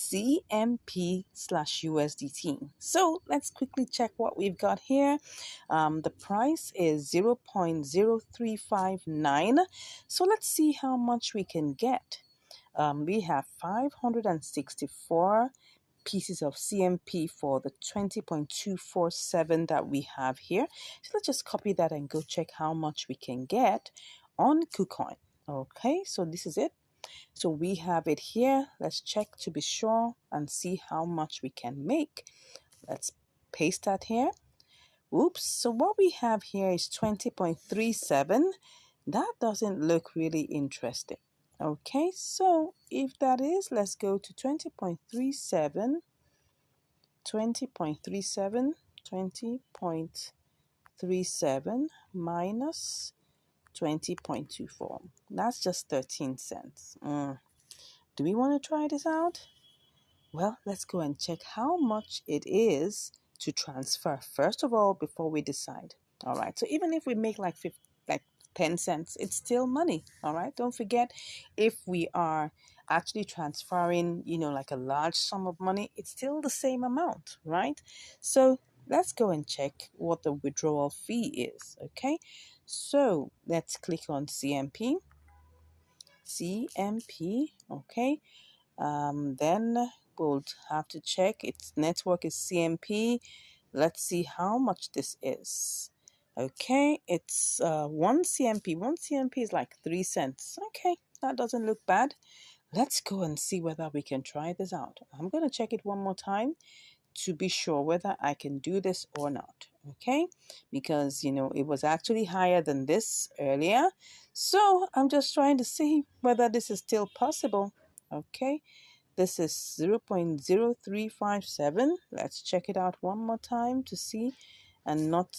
CMP/USDT. So let's quickly check what we've got here. The price is 0.0359. So let's see how much we can get. We have 564 pieces of CMP for the 20.247 that we have here. So let's just copy that and go check how much we can get on KuCoin. Okay, so this is it. So we have it here. Let's check to be sure and see how much we can make. Let's paste that here. Oops, so what we have here is 20.37. That doesn't look really interesting. Okay, so if that is, let's go to 20.37, 20.37, 20.37 minus 20.24. That's just 13 cents. Do we want to try this out? Well, let's go and check how much it is to transfer first of all before we decide. All right, so even if we make like 10 cents, it's still money. All right, don't forget, if we are actually transferring, like a large sum of money, it's still the same amount, right? So let's go and check what the withdrawal fee is. Okay, so let's click on CMP. Okay. Then we'll have to check its network is CMP. Let's see how much this is. Okay, it's 1 CMP. 1 CMP is like 3 cents. Okay, that doesn't look bad. Let's go and see whether we can try this out. I'm going to check it one more time to be sure whether I can do this or not. Okay, because it was actually higher than this earlier. So I'm just trying to see whether this is still possible. Okay, this is 0.0357. Let's check it out one more time to see and not,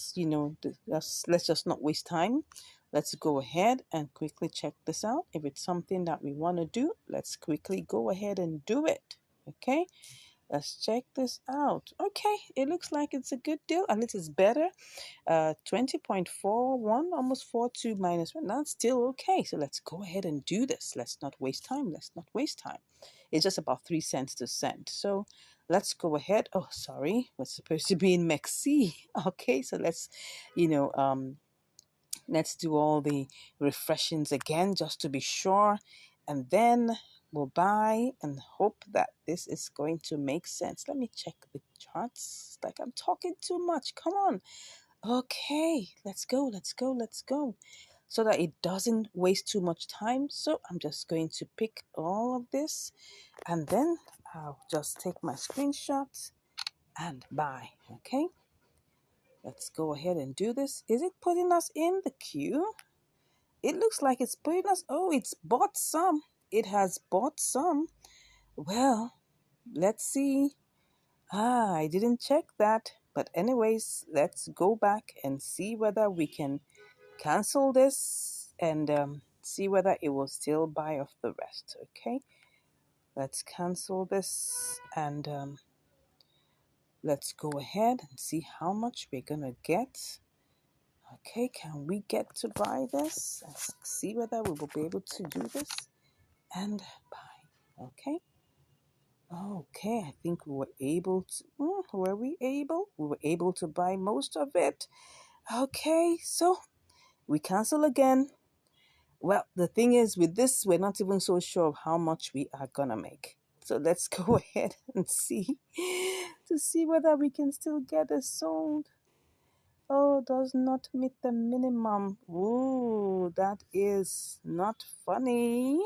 let's just not waste time. Let's go ahead and quickly check this out. If it's something that we want to do, let's quickly go ahead and do it. Okay, let's check this out. Okay, it looks like it's a good deal. At least it's better. 20.41, almost 42 minus 1. That's still okay. So let's go ahead and do this. Let's not waste time. It's just about 3 cents to cent. So let's go ahead. Oh, sorry. We're supposed to be in MEXC. Okay, so let's do all the refreshings again just to be sure. And then we'll buy and hope that this is going to make sense. Let me check the charts. It's like I'm talking too much. Come on. Okay, let's go. So that it doesn't waste too much time. So I'm just going to pick all of this and then I'll just take my screenshots and buy. Okay, let's go ahead and do this. Is it putting us in the queue? It looks like it's putting us. Oh, it's bought some. It has bought some. Well, let's see. I didn't check that. But anyways, let's go back and see whether we can cancel this and see whether it will still buy off the rest. Okay, let's cancel this and let's go ahead and see how much we're gonna get. Okay, can we get to buy this? Let's see whether we will be able to do this and buy. Okay, I think we were able to. Were we able? We were able to buy most of it. Okay, so we cancel again. Well, the thing is with this, we're not even so sure of how much we are gonna make. So let's go ahead and see to see whether we can still get it sold. Oh, does not meet the minimum. Ooh, that is not funny.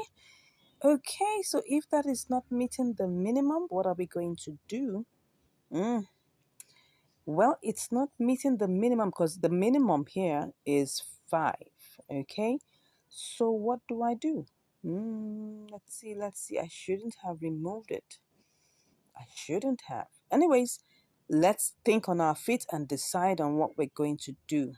Okay, so if that is not meeting the minimum, what are we going to do? Well, it's not meeting the minimum because the minimum here is 5. Okay, so what do I do? Let's see. I shouldn't have removed it. I shouldn't have. Anyways, let's think on our feet and decide on what we're going to do.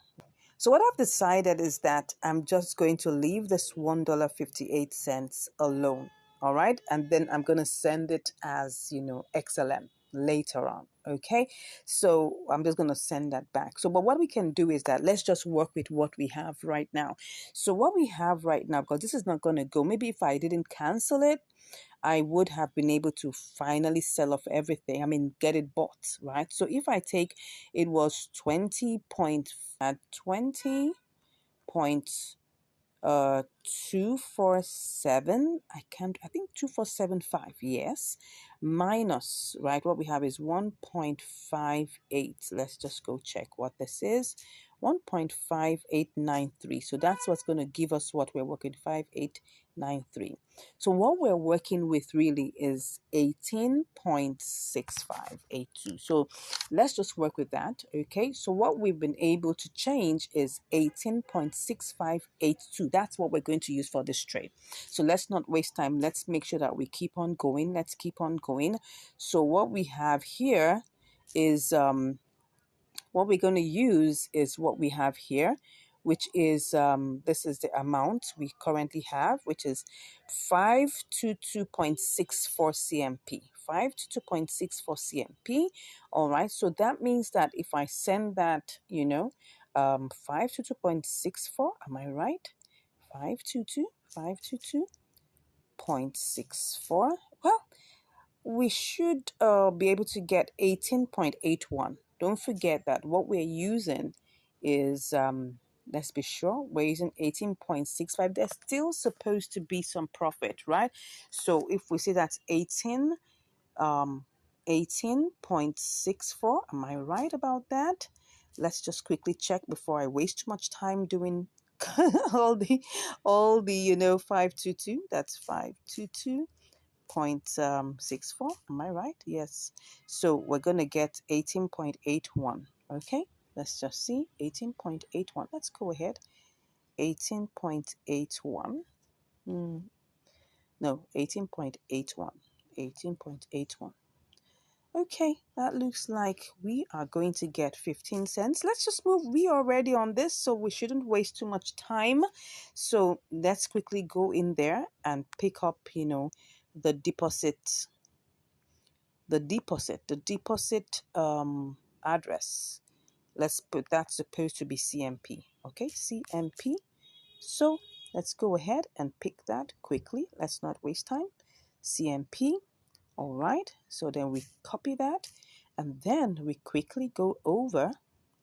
So what I've decided is that I'm just going to leave this $1.58 alone. All right. And then I'm going to send it as, XLM. later on. Okay, so I'm just going to send that back. So but what we can do is that let's just work with what we have right now. So what we have right now, because this is not going to go, maybe if I didn't cancel it, I would have been able to finally sell off everything. I mean, get it bought, right? So if I take, it was 20 point at 20 point 247, I think 2475, yes, minus, right, what we have is 1.58. Let's just go check what this is. 1.5893. So that's what's going to give us what we're working, 5893. So what we're working with really is 18.6582. So let's just work with that. Okay, so what we've been able to change is 18.6582. That's what we're going to use for this trade. So let's not waste time. Let's make sure that we keep on going. Let's keep on going. So what we have here is what we're going to use is what we have here, which is this is the amount we currently have, which is 522.64 CMP. 522.64 CMP. All right, so that means that if I send that, 522.64, am I right? 522.64. Well, we should be able to get 18.81. Don't forget that what we're using is, let's be sure, we're using 18.65. There's still supposed to be some profit, right? So if we say that's 18.64, am I right about that? Let's just quickly check before I waste too much time doing all the 522. That's 522.64. Am I right? Yes. So we're going to get 18.81. Okay, let's just see. 18.81. Let's go ahead. 18.81. No, 18.81. 18.81. Okay, that looks like we are going to get 15 cents. Let's just move. We are already on this, so we shouldn't waste too much time. So let's quickly go in there and pick up, the deposit, address. Let's put that's supposed to be CMP. Okay, CMP. So let's go ahead and pick that quickly. Let's not waste time. CMP. All right, so then we copy that and then we quickly go over.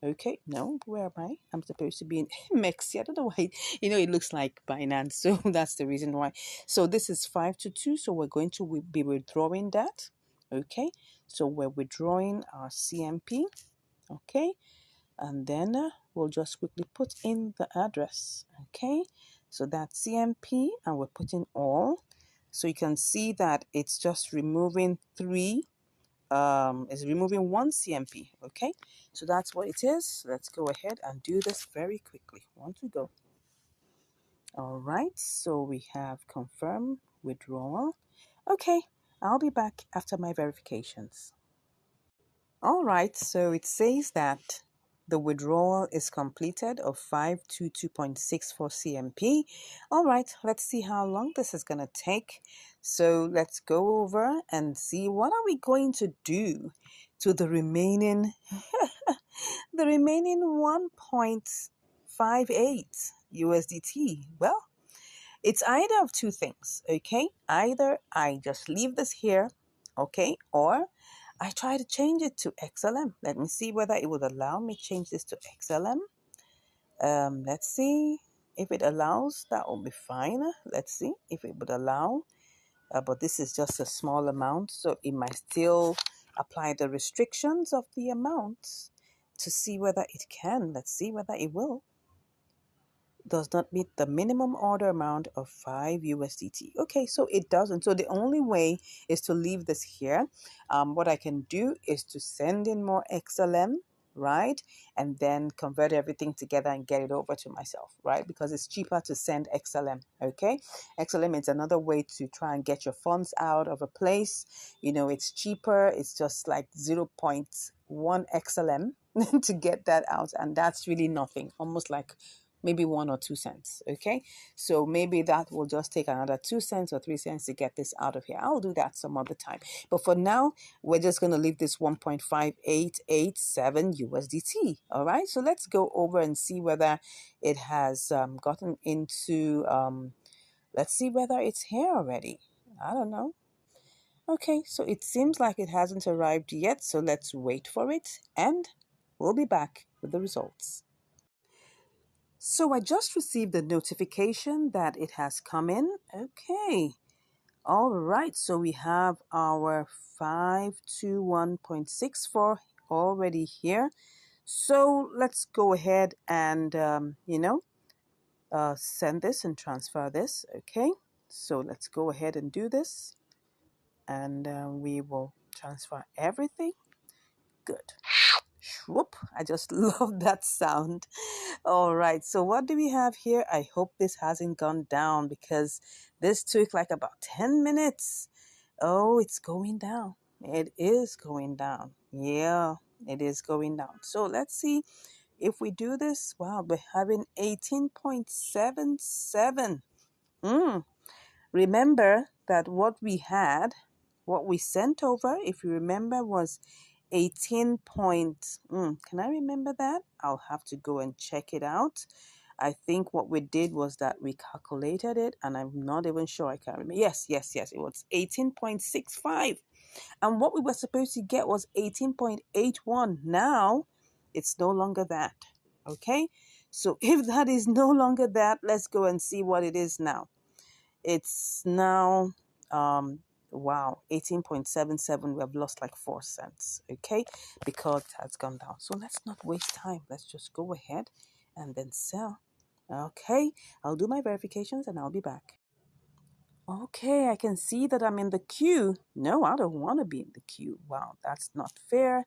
Okay, no, where am I? I'm supposed to be in Mexi. I don't know why, it looks like Binance. So that's the reason why. So this is 522. So we're going to be withdrawing that. Okay, so we're withdrawing our CMP. Okay, and then we'll just quickly put in the address. Okay, so that's CMP and we're putting all. So you can see that it's just removing it's removing one CMP. Okay, so that's what it is. Let's go ahead and do this very quickly. Want to go. All right, so we have confirm withdrawal. Okay, I'll be back after my verifications. All right, so it says that the withdrawal is completed of 522.64 CMP. All right, let's see how long this is going to take. So let's go over and see what are we going to do to the remaining the remaining 1.58 USDT. Well, it's either of two things, okay? Either I just leave this here, okay, or I try to change it to XLM. Let me see whether it would allow me change this to XLM. Let's see if it allows. That will be fine. Let's see if it would allow. But this is just a small amount, so it might still apply the restrictions of the amount to see whether it can. Let's see whether it will. Does not meet the minimum order amount of 5 USDT. Okay, so it doesn't. So the only way is to leave this here. What I can do is to send in more XLM, right? And then convert everything together and get it over to myself, right? Because it's cheaper to send XLM, okay? XLM is another way to try and get your funds out of a place. It's cheaper. It's just like 0.1 XLM to get that out. And that's really nothing, almost like maybe 1 or 2 cents. Okay, so maybe that will just take another 2 cents or 3 cents to get this out of here. I'll do that some other time, but for now we're just going to leave this 1.5887 USDT. All right, so let's go over and see whether it has gotten into let's see whether it's here already. I don't know. Okay, so it seems like it hasn't arrived yet, so let's wait for it and we'll be back with the results. So I just received a notification that it has come in. Okay. All right. So we have our 521.64 already here. So let's go ahead and, send this and transfer this. Okay. So let's go ahead and do this. And we will transfer everything. Good. Whoop, I just love that sound. All right, so what do we have here? I hope this hasn't gone down because this took like about 10 minutes. Oh, it's going down. It is going down. Yeah, it is going down. So let's see if we do this. Wow, we're having 18.77. Remember that what we sent over, if you remember, was 18 point. Can I remember that? I'll have to go and check it out. I think what we did was that we calculated it, and I'm not even sure. I can't remember. Yes. It was 18.65. And what we were supposed to get was 18.81. Now, it's no longer that. Okay? So if that is no longer that, let's go and see what it is now. It's now, wow, 18.77. We have lost like 4 cents, okay, because it has gone down. So let's not waste time. Let's just go ahead and then sell. Okay, I'll do my verifications and I'll be back. Okay, I can see that I'm in the queue. No, I don't want to be in the queue. Wow, that's not fair.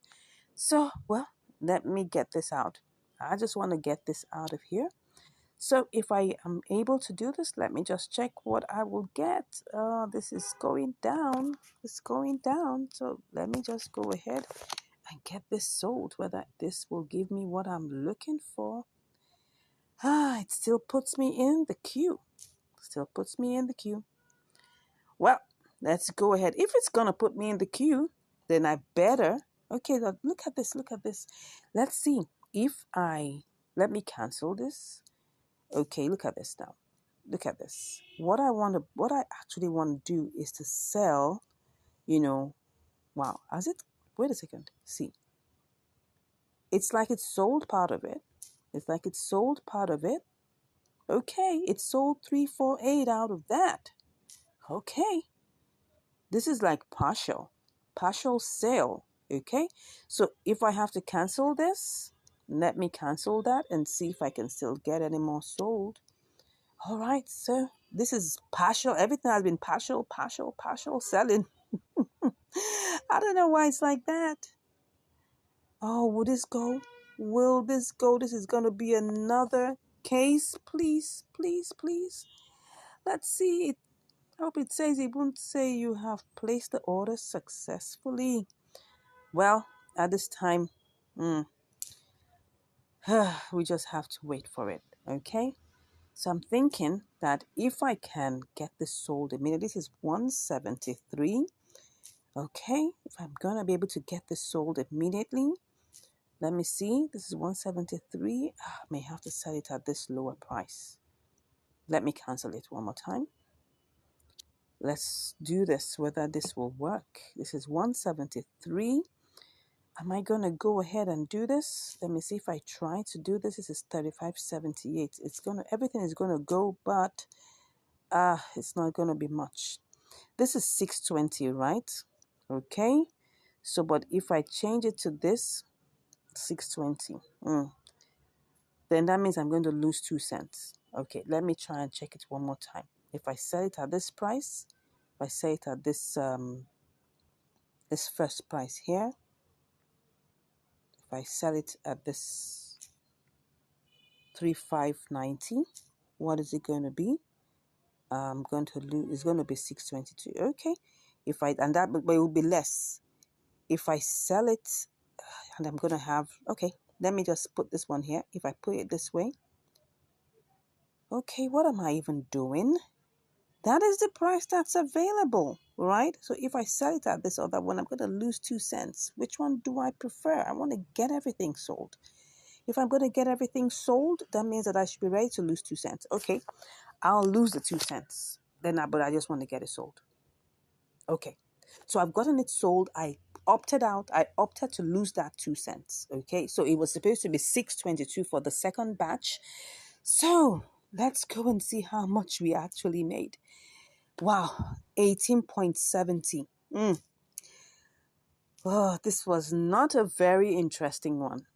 So, well, let me get this out. I just want to get this out of here. So if I am able to do this, let me just check what I will get. This is going down. It's going down. So let me just go ahead and get this sold, whether this will give me what I'm looking for. It still puts me in the queue. Still puts me in the queue. Well, let's go ahead. If it's going to put me in the queue, then I better. Okay, look at this. Look at this. Let's see if let me cancel this. Okay, look at this now. Look at this. What I actually want to do is to sell, wow, has it? Wait a second. See. It's like it's sold part of it. It's like it's sold part of it. Okay, it sold 348 out of that. Okay. This is like partial sale. Okay. So if I have to cancel this, let me cancel that and see if I can still get any more sold. All right, so this is partial. Everything has been partial selling. I don't know why it's like that. Oh, will this go? Will this go? This is going to be another case. Please. Let's see. I hope it says, it won't say you have placed the order successfully. Well, at this time, we just have to wait for it. Okay. So I'm thinking that if I can get this sold immediately, this is 173. Okay, if I'm going to be able to get this sold immediately, let me see. This is 173. I may have to sell it at this lower price. Let me cancel it one more time. Let's do this, whether this will work. This is 173. Am I going to go ahead and do this? Let me see if I try to do this. This is 35.78. Everything is going to go, but it's not going to be much. This is 620, right? Okay. So, but if I change it to this, 620, then that means I'm going to lose 2 cents. Okay, let me try and check it one more time. If I sell it at this price, if I sell it at this this first price here, if I sell it at this 3,590, what is it going to be? I'm going to lose. It's going to be 622. Okay, but it will be less if I sell it, and I'm going to have. Okay, let me just put this one here. If I put it this way, Okay, what am I even doing? That is the price that's available, right? So if I sell it at this other one, I'm going to lose 2 cents. Which one do I prefer? I want to get everything sold. If I'm going to get everything sold, that means that I should be ready to lose 2 cents. Okay, I'll lose the 2 cents. But I just want to get it sold. Okay, so I've gotten it sold. I opted out. I opted to lose that 2 cents. Okay, so it was supposed to be 6.22 for the second batch. So let's go and see how much we actually made. Wow, 18.70. Oh, this was not a very interesting one.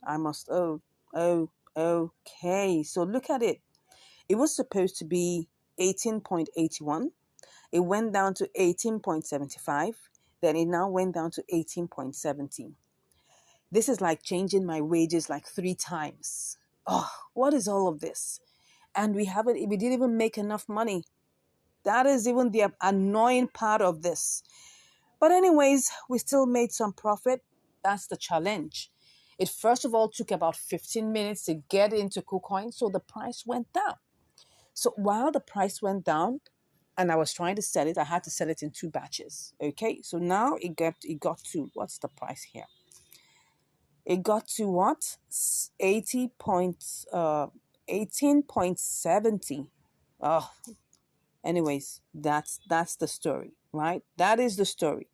Okay. So look at it. It was supposed to be 18.81. It went down to 18.75. Then it now went down to 18.17. This is like changing my wages like 3 times. Oh, what is all of this? And we didn't even make enough money. That is even the annoying part of this. But anyways, we still made some profit. That's the challenge. It first of all took about 15 minutes to get into KuCoin, so the price went down. So while the price went down and I was trying to sell it, I had to sell it in 2 batches. Okay, so now it got to, what's the price here? It got to what? 18.70. Oh, anyways, that's the story, right? That is the story.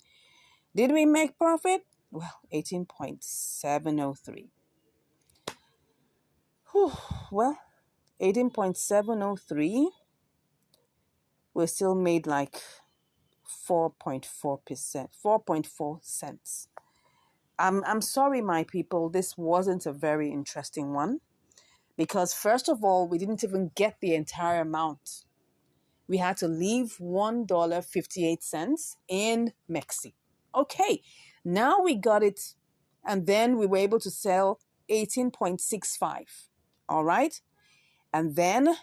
Did we make profit? Well, 18.703. Whew. Well, 18.703, we still made like 4.4%, 4.4 cents. I'm sorry, my people, this wasn't a very interesting one because first of all, we didn't even get the entire amount. We had to leave $1.58 in Mexi. Okay, now we got it, and then we were able to sell 18.65. All right, and then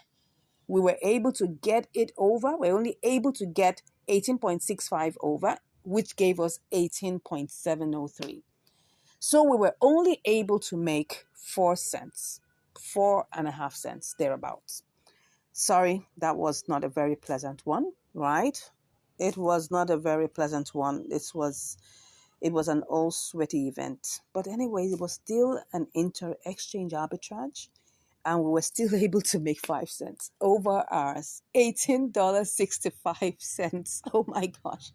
we were able to get it over. We're only able to get 18.65 over, which gave us 18.703. So we were only able to make 4 cents, 4.5 cents thereabouts. Sorry, that was not a very pleasant one, right? It was not a very pleasant one. It was an all sweaty event. But anyways, it was still an inter-exchange arbitrage, and we were still able to make 5 cents over ours. $18.65. Oh my gosh.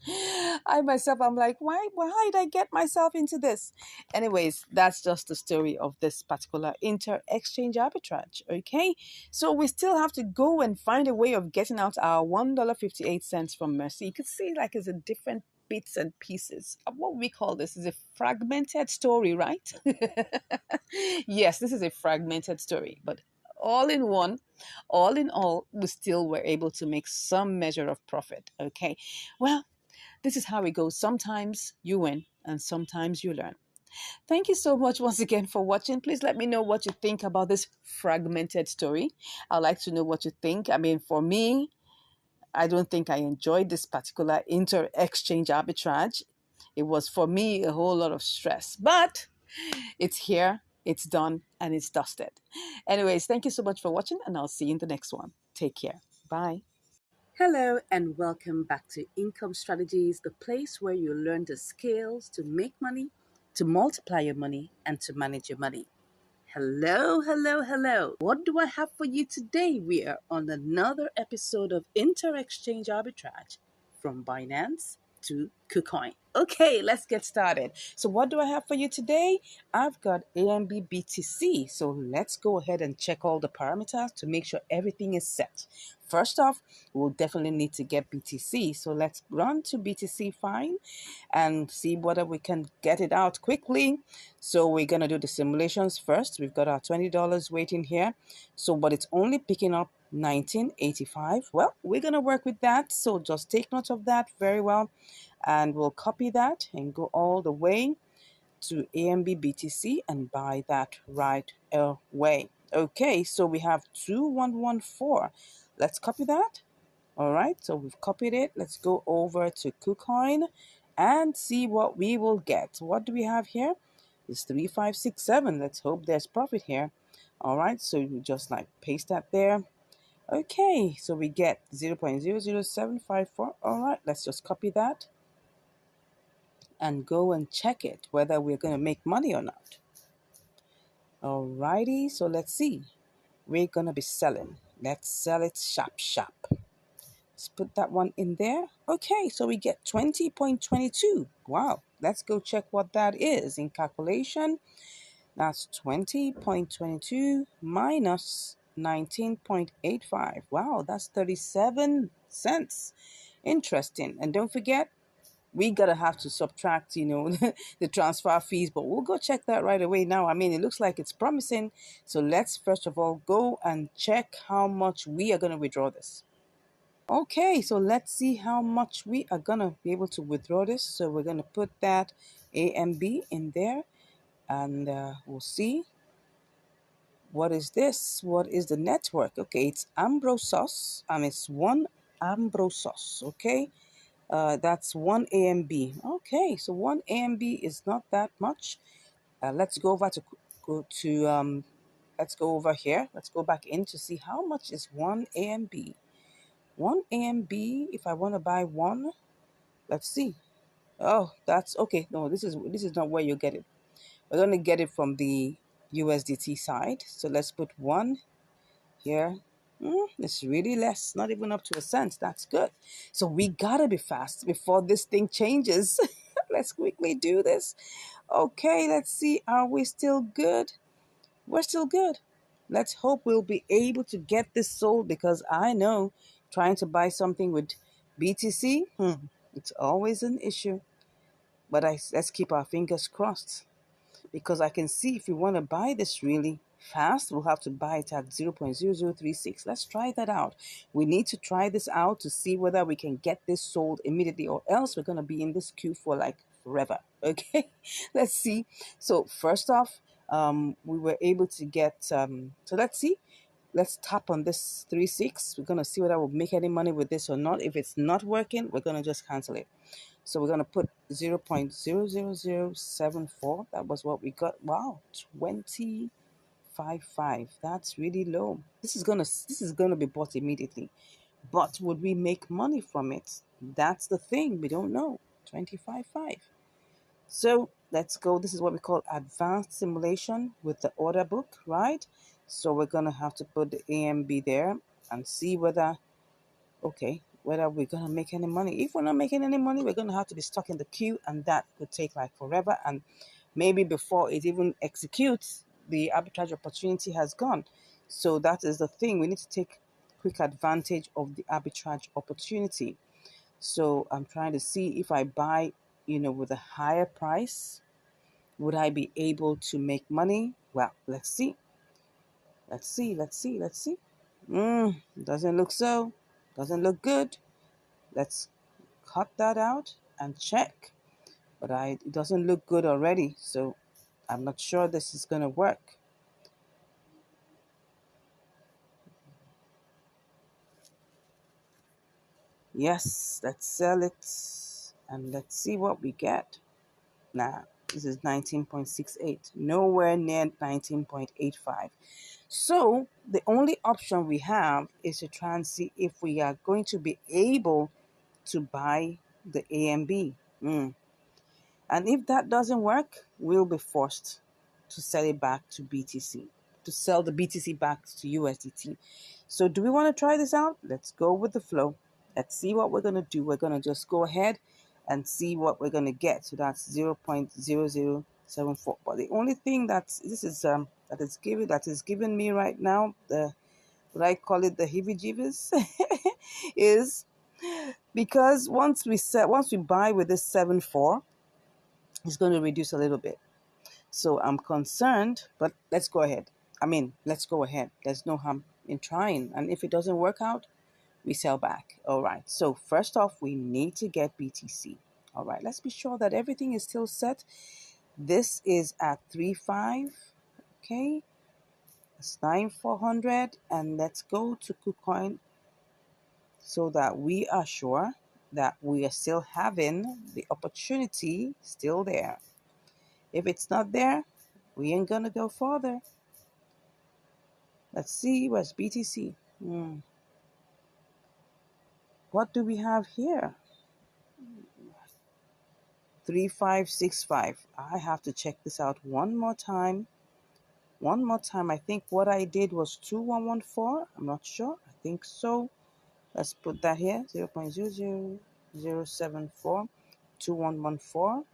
I'm like, why did I get myself into this? Anyways, that's just the story of this particular inter-exchange arbitrage. Okay. So we still have to go and find a way of getting out our $1.58 from Mercy. You could see like it's a different bits and pieces. What we call this is a fragmented story, right? Yes, this is a fragmented story, but all in one, all in all, we still were able to make some measure of profit. Okay. Well, this is how it goes. Sometimes you win and sometimes you learn. Thank you so much once again for watching. Please let me know what you think about this fragmented story. I'd like to know what you think. I mean, for me, I don't think I enjoyed this particular inter-exchange arbitrage. It was for me a whole lot of stress, but it's here, it's done, and it's dusted. Anyways, thank you so much for watching, and I'll see you in the next one. Take care. Bye. Hello, and welcome back to Income Strategies, the place where you learn the skills to make money, to multiply your money, and to manage your money. Hello, hello, hello. What do I have for you today? We are on another episode of Inter-Exchange Arbitrage from Binance to KuCoin. Okay, let's get started. So what do I have for you today? I've got AMB BTC. So let's go ahead and check all the parameters to make sure everything is set. First off, we'll definitely need to get BTC. So let's run to BTC Fine and see whether we can get it out quickly. So we're going to do the simulations first. We've got our $20 waiting here. So, but it's only picking up 1985. Well, we're going to work with that. So just take note of that very well. And we'll copy that and go all the way to AMB BTC and buy that right away. Okay, so we have 2114. Let's copy that. All right, so we've copied it. Let's go over to KuCoin and see what we will get. What do we have here? It's 3567. Let's hope there's profit here. All right, so you just like paste that there. Okay, so we get 0.00754. All right, let's just copy that and go and check it, whether we're going to make money or not. Alrighty, so let's see. We're going to be selling. Let's sell it sharp, sharp. Let's put that one in there. Okay, so we get 20.22. Wow, let's go check what that is in calculation. That's 20.22 minus 19.85. Wow, that's 37 cents. Interesting. And don't forget, we gotta have to subtract, the transfer fees, but we'll go check that right away now. I mean, it looks like it's promising. So let's first of all go and check how much we are gonna withdraw this. Okay, so let's see how much we are gonna be able to withdraw this. So we're gonna put that A and B in there, and we'll see. What is this? What is the network? Okay, it's Ambrosos, and it's one Ambrosos. Okay, that's one AMB. Okay, so one AMB is not that much. Let's go over to let's go over here. Let's go back in to see how much is one AMB. One AMB. If I want to buy one, let's see. Oh, that's okay. No, this is not where you get it. We're gonna get it from the USDT side. So let's put one here. It's really less, not even up to a cent. That's good. So we gotta be fast before this thing changes. Let's quickly do this. Okay, let's see. Are we still good? We're still good. Let's hope we'll be able to get this sold, because I know trying to buy something with BTC, it's always an issue. But let's keep our fingers crossed, because I can see if we want to buy this really fast, we'll have to buy it at 0.0036. Let's try that out. We need to try this out to see whether we can get this sold immediately, or else we're going to be in this queue for like forever. Okay, let's see. So first off, we were able to get, so let's see. Let's tap on this 3.6. We're going to see whether we'll make any money with this or not. If it's not working, we're going to just cancel it. So we're going to put 0.00074. That was what we got. Wow, 20.55. That's really low. This is gonna be bought immediately. But would we make money from it? That's the thing. We don't know. 20.55. So let's go. This is what we call advanced simulation with the order book, right? So we're gonna have to put the AMB there and see whether we're going to make any money. If we're not making any money, we're going to have to be stuck in the queue, and that could take like forever. And maybe before it even executes, the arbitrage opportunity has gone. So that is the thing. We need to take quick advantage of the arbitrage opportunity. So I'm trying to see if I buy, with a higher price, would I be able to make money? Well, let's see. Let's see. Doesn't look so. Doesn't look good. Let's cut that out and check. But it doesn't look good already, so I'm not sure this is going to work. Yes, let's sell it and let's see what we get. Nah, this is 19.68, nowhere near 19.85. So the only option we have is to try and see if we are going to be able to buy the AMB. And if that doesn't work, we'll be forced to sell it back to BTC, to sell the BTC back to USDT. So do we want to try this out? Let's go with the flow. Let's see what we're going to do. We're going to just go ahead and see what we're going to get. So that's 0.0074. But the only thing that is giving me right now, what I call it the heebie-jeebies, is because once we buy with this 7.4, it's going to reduce a little bit. So I'm concerned, but let's go ahead. Let's go ahead. There's no harm in trying. And if it doesn't work out, we sell back. All right. So first off, we need to get BTC. All right. Let's be sure that everything is still set. This is at 3.5. Okay. It's 9,400. And let's go to KuCoin so that we are sure that we are still having the opportunity still there. If it's not there, we ain't gonna go further. Let's see what's BTC. What do we have here? 3565. I have to check this out one more time. One more time. I think what I did was 2114. I'm not sure. I think so. Let's put that here. 0.00074 2114.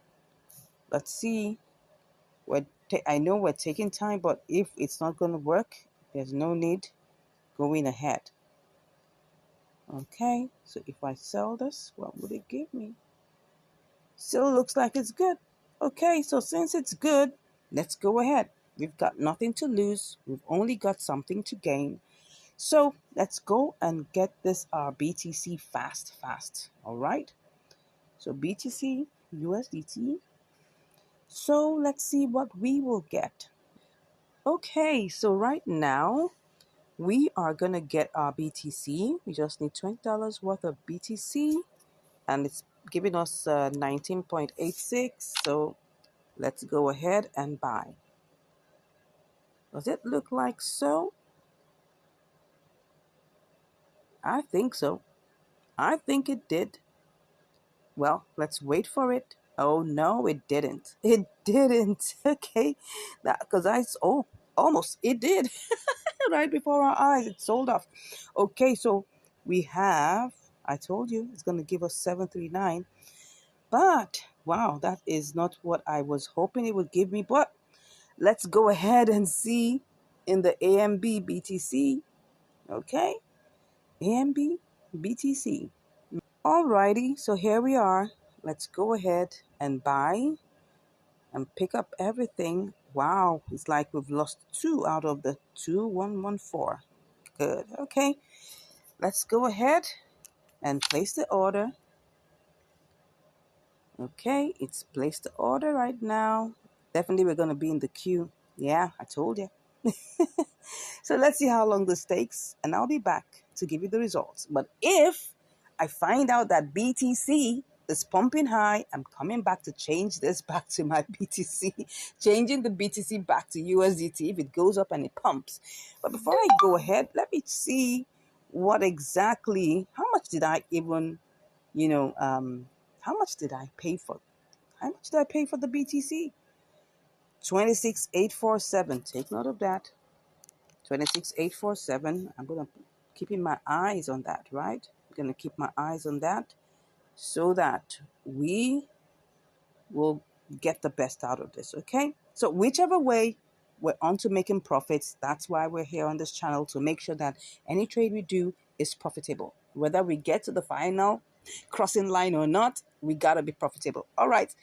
Let's see. I know we're taking time, but if it's not going to work, there's no need going ahead. Okay, so if I sell this, what would it give me? Still looks like it's good. Okay, so since it's good, let's go ahead. We've got nothing to lose. We've only got something to gain. So let's go and get this BTC fast. All right. So BTC, USDT. So let's see what we will get. Okay, so right now we are going to get our BTC. We just need $20 worth of BTC, and it's giving us 19.86. So let's go ahead and buy. Does it look like so? I think so. I think it did. Well, let's wait for it. Oh no, it didn't. It didn't. Okay, that because almost it did right before our eyes. It sold off. Okay, so we have. I told you it's gonna give us 739, but wow, that is not what I was hoping it would give me. But let's go ahead and see in the AMB BTC. Okay, AMB BTC. Alrighty, so here we are. Let's go ahead and buy and pick up everything. Wow, it's like we've lost 2 out of the 2114. Good. Okay, let's go ahead and place the order. Okay, it's placed the order right now. Definitely we're going to be in the queue. Yeah, I told you. So let's see how long this takes, and I'll be back to give you the results. But if I find out that BTC is pumping high, I'm coming back to change this back to my BTC, changing the BTC back to USDT if it goes up and it pumps. But before I go ahead, let me see how much did I even, how much did I pay for? How much did I pay for the BTC? 26,847. Take note of that. 26,847. I'm going to keeping my eyes on that, right? I'm going to keep my eyes on that so that we will get the best out of this, okay? So whichever way, we're on to making profits. That's why we're here on this channel, to make sure that any trade we do is profitable. Whether we get to the final crossing line or not, we got to be profitable. All right,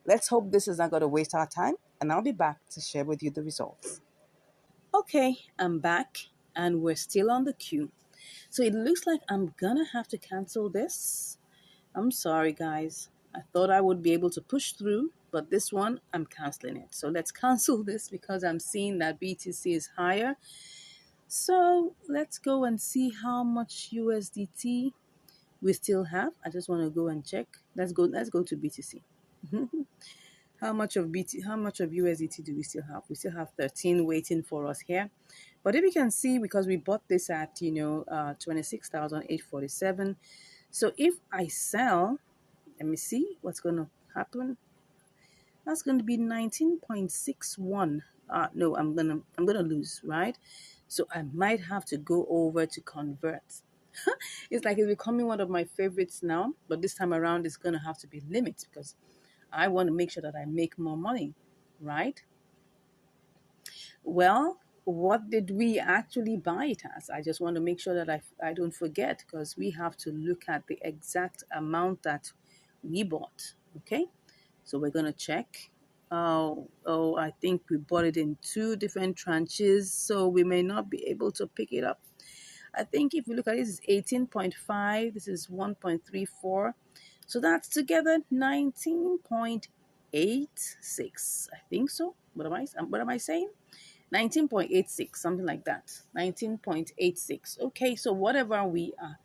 let's hope this is not going to waste our time, and I'll be back to share with you the results. Okay, I'm back and we're still on the queue. So it looks like I'm gonna have to cancel this. I'm sorry, guys. I thought I would be able to push through, but this one, I'm canceling it. So let's cancel this because I'm seeing that BTC is higher. So let's go and see how much USDT we still have. I just want to go and check. Let's go to BTC. How much of USDT do we still have? We still have 13 waiting for us here. But if you can see, because we bought this at 26,847. So if I sell, let me see what's going to happen. That's going to be 19.61. No, I'm gonna lose, right? So I might have to go over to convert. It's like it's becoming one of my favorites now, but this time around it's gonna have to be limit because I want to make sure that I make more money, right? Well, what did we actually buy it as? I just want to make sure that I don't forget, because we have to look at the exact amount that we bought. Okay, so we're going to check. I think we bought it in 2 different tranches, so we may not be able to pick it up. I think if we look at this is 18.5, this is 1.34. So that's together 19.86. I think so. What am I saying? 19.86, something like that. 19.86. Okay, so whatever we are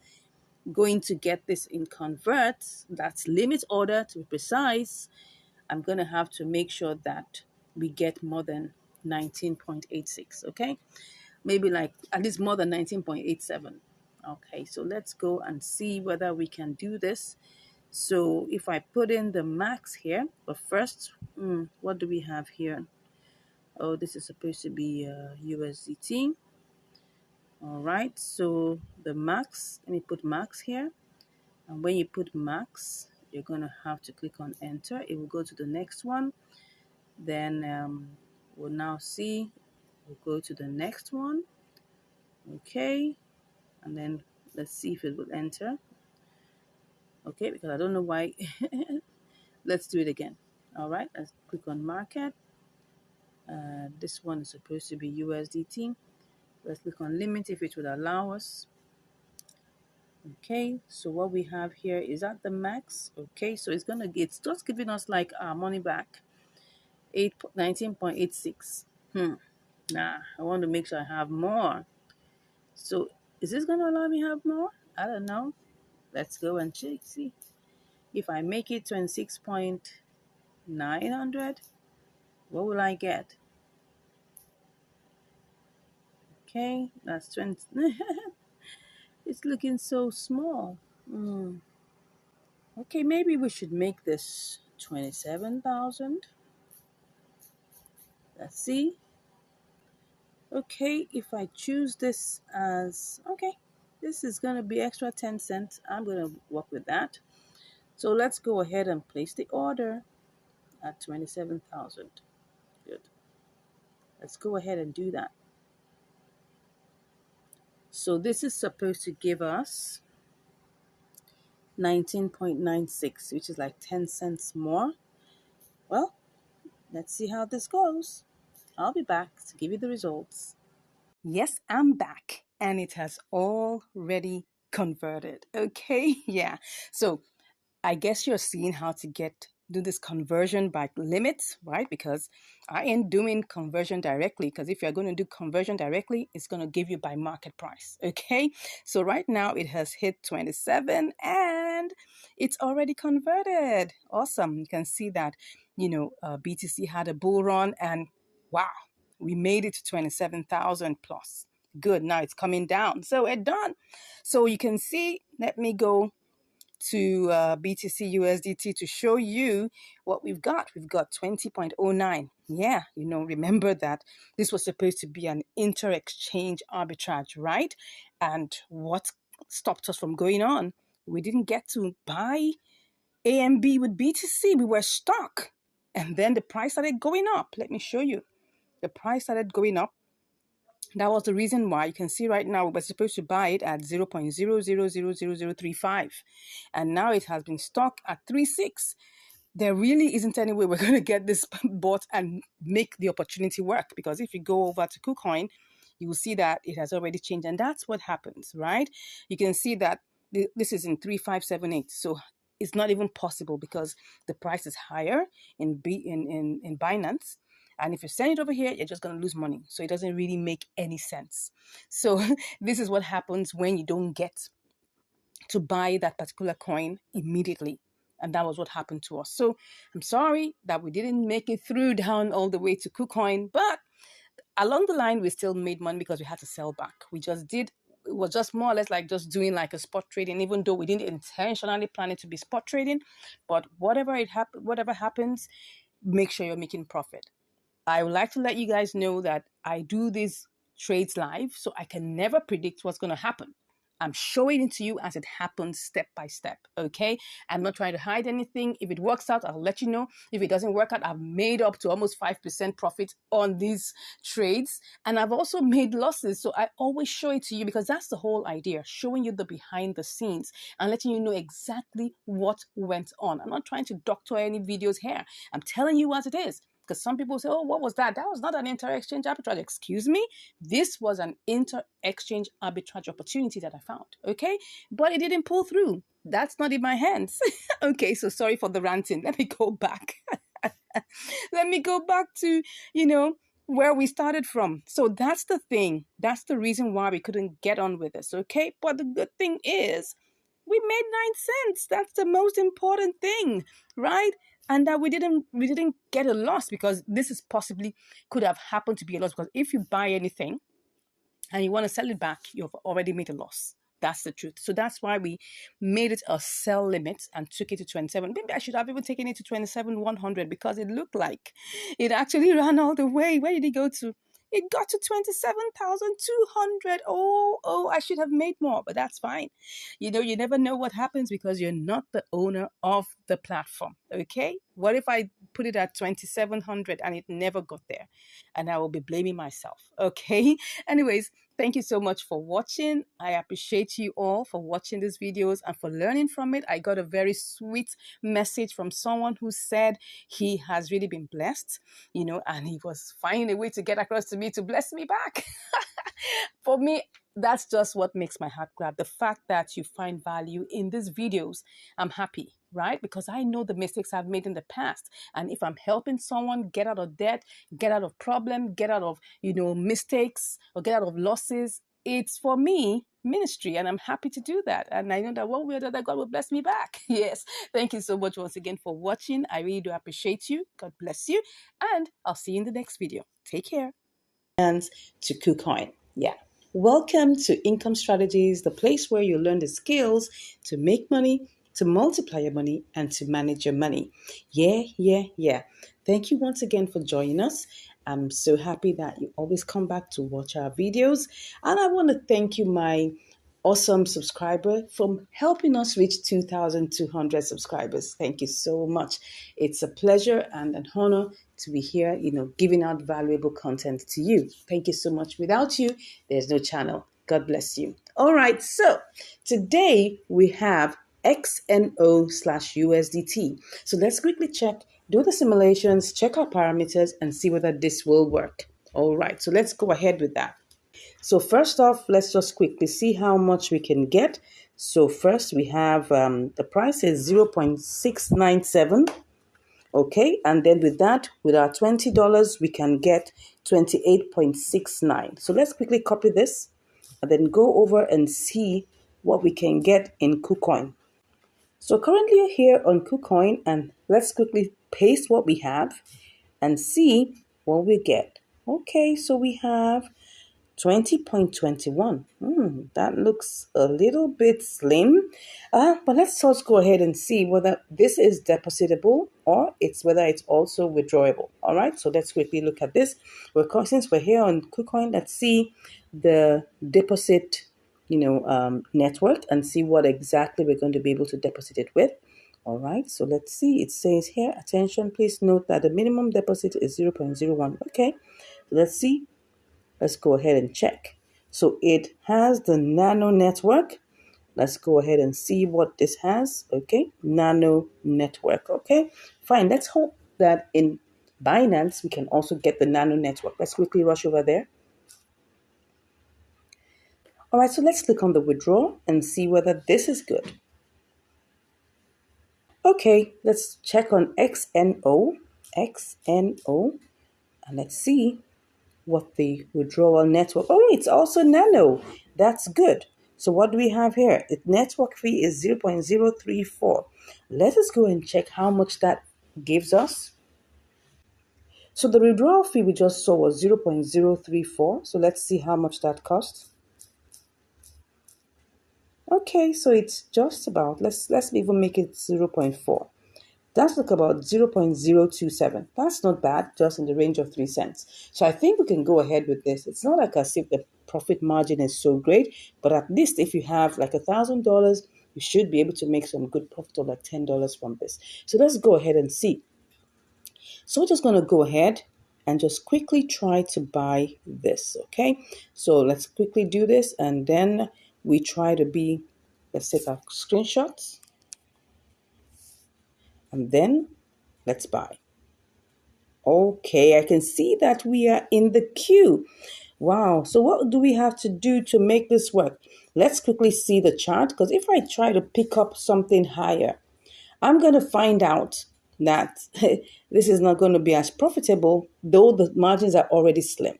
going to get this in convert, that's limit order to be precise, I'm going to have to make sure that we get more than 19.86, okay? Maybe like at least more than 19.87. Okay, so let's go and see whether we can do this. So if I put in the max here, but first, what do we have here? Oh, this is supposed to be USDT. All right, so the max, let me put max here. And when you put max, you're going to have to click on enter. It will go to the next one. Then we'll now see, we'll go to the next one. Okay, and then let's see if it will enter. Okay, because I don't know why. Let's do it again. All right, let's click on market. This one is supposed to be USDT. Let's click on limit if it would allow us. Okay, so what we have here is at the max. Okay, so it's just giving us like our money back, 19.86. Nah, I want to make sure I have more. So is this gonna allow me to have more? I don't know. Let's go and check. See if I make it 26.900. What will I get? Okay, that's 20. It's looking so small. Okay, maybe we should make this 27,000. Let's see. Okay, if I choose this as, okay, this is going to be extra 10 cents. I'm going to work with that. So let's go ahead and place the order at 27,000. Good. Let's go ahead and do that. So this is supposed to give us 19.96, which is like 10 cents more. Well, let's see how this goes. I'll be back to give you the results. Yes, I'm back and it has already converted. Okay, yeah. So I guess you're seeing how to do this conversion by limits, right? Because I ain't doing conversion directly, because if you're going to do conversion directly, it's going to give you by market price. Okay, so right now it has hit 27 and it's already converted. Awesome. You can see that, BTC had a bull run and wow, we made it to 27,000 plus. Good. Now it's coming down. So we're done. So you can see, let me go to BTC USDT to show you what we've got. We've got 20.09. Yeah, remember that this was supposed to be an inter-exchange arbitrage, right? And what stopped us from going on? We didn't get to buy AMB with BTC. We were stuck. And then the price started going up. Let me show you. The price started going up. That was the reason why. You can see right now we were supposed to buy it at 0.000035, and now it has been stuck at 3.6. There really isn't any way we're going to get this bought and make the opportunity work, because if you go over to KuCoin, you will see that it has already changed, and that's what happens, right? You can see that this is in 3578, so it's not even possible because the price is higher in Binance. And if you send it over here, you're just going to lose money. So it doesn't really make any sense. So this is what happens when you don't get to buy that particular coin immediately. And that was what happened to us. So I'm sorry that we didn't make it through down all the way to KuCoin, but along the line, we still made money because we had to sell back. It was just more or less like just doing like a spot trading, even though we didn't intentionally plan it to be spot trading. But whatever happens, make sure you're making profit. I would like to let you guys know that I do these trades live, so I can never predict what's going to happen. I'm showing it to you as it happens step by step, okay? I'm not trying to hide anything. If it works out, I'll let you know. If it doesn't work out, I've made up to almost 5% profit on these trades. And I've also made losses. So I always show it to you because that's the whole idea, showing you the behind the scenes and letting you know exactly what went on. I'm not trying to doctor any videos here. I'm telling you as it is. Because some people say, oh, what was that? That was not an inter-exchange arbitrage. Excuse me? This was an inter-exchange arbitrage opportunity that I found, okay? But it didn't pull through. That's not in my hands. Okay, so sorry for the ranting. Let me go back. Let me go back to, where we started from. So that's the thing. That's the reason why we couldn't get on with this, okay? But the good thing is we made 9 cents. That's the most important thing, right? And that we didn't get a loss, because this is possibly could have happened to be a loss, because if you buy anything and you want to sell it back, you've already made a loss. That's the truth. So that's why we made it a sell limit and took it to 27. Maybe I should have even taken it to 27,100 because it looked like it actually ran all the way. Where did it go to? It got to 27,200. Oh, I should have made more, but that's fine. You never know what happens because you're not the owner of the platform. Okay? What if I put it at 2,700 and it never got there? And I will be blaming myself. Okay? Anyways, thank you so much for watching. I appreciate you all for watching these videos and for learning from it. I got a very sweet message from someone who said he has really been blessed, and he was finding a way to get across to me to bless me back. For me, that's just what makes my heart glad. The fact that you find value in these videos, I'm happy, right? Because I know the mistakes I've made in the past. And if I'm helping someone get out of debt, get out of problem, get out of, mistakes or get out of losses, it's for me ministry, and I'm happy to do that. And I know that one way or another, God will bless me back. Yes. Thank you so much once again for watching. I really do appreciate you. God bless you. And I'll see you in the next video. Take care. And to KuCoin. Yeah. Welcome to Income Strategies, the place where you learn the skills to make money, to multiply your money, and to manage your money. Yeah. Thank you once again for joining us. I'm so happy that you always come back to watch our videos. And I want to thank you, my awesome subscriber, from helping us reach 2,200 subscribers. Thank you so much. It's a pleasure and an honor to be here, giving out valuable content to you. Thank you so much. Without you, there's no channel. God bless you. All right. So today we have XNO/USDT. So let's quickly check, do the simulations, check our parameters, and see whether this will work. All right. So let's go ahead with that. So first off, let's just quickly see how much we can get. So first we have the price is 0.697. Okay, and then with that, with our $20, we can get 28.69. So let's quickly copy this and then go over and see what we can get in KuCoin. So currently here on KuCoin, and let's quickly paste what we have and see what we get. Okay, so we have 20.21. That looks a little bit slim. But let's just go ahead and see whether this is depositable or whether it's also withdrawable. All right, so let's quickly look at this. Since we're here on KuCoin, let's see the deposit, network and see what exactly we're going to be able to deposit it with. All right, so let's see. It says here, attention, please note that the minimum deposit is 0.01. Okay, let's see. Let's go ahead and check. So it has the Nano network. Let's go ahead and see what this has. Okay, Nano network. Okay, fine. Let's hope that in Binance we can also get the Nano network. Let's quickly rush over there. All right, so let's click on the withdraw and see whether this is good. Okay, let's check on XNO, and let's see what the withdrawal network. Oh, it's also Nano. That's good. So what do we have here? The network fee is 0.034. Let us go and check how much that gives us. So the withdrawal fee we just saw was 0.034. So let's see how much that costs. Okay, so it's just about, let's even make it 0.4. That's like about 0.027. That's not bad, just in the range of 3 cents. So I think we can go ahead with this. It's not like as if the profit margin is so great, but at least if you have like $1,000, you should be able to make some good profit of like $10 from this. So let's go ahead and see. So we're just going to go ahead and just quickly try to buy this, okay? So let's quickly do this, and then we try to let's take our screenshots, and then let's buy. Okay, I can see that we are in the queue. Wow, so what do we have to do to make this work? Let's quickly see the chart, because if I try to pick up something higher, I'm going to find out that this is not going to be as profitable, though the margins are already slim.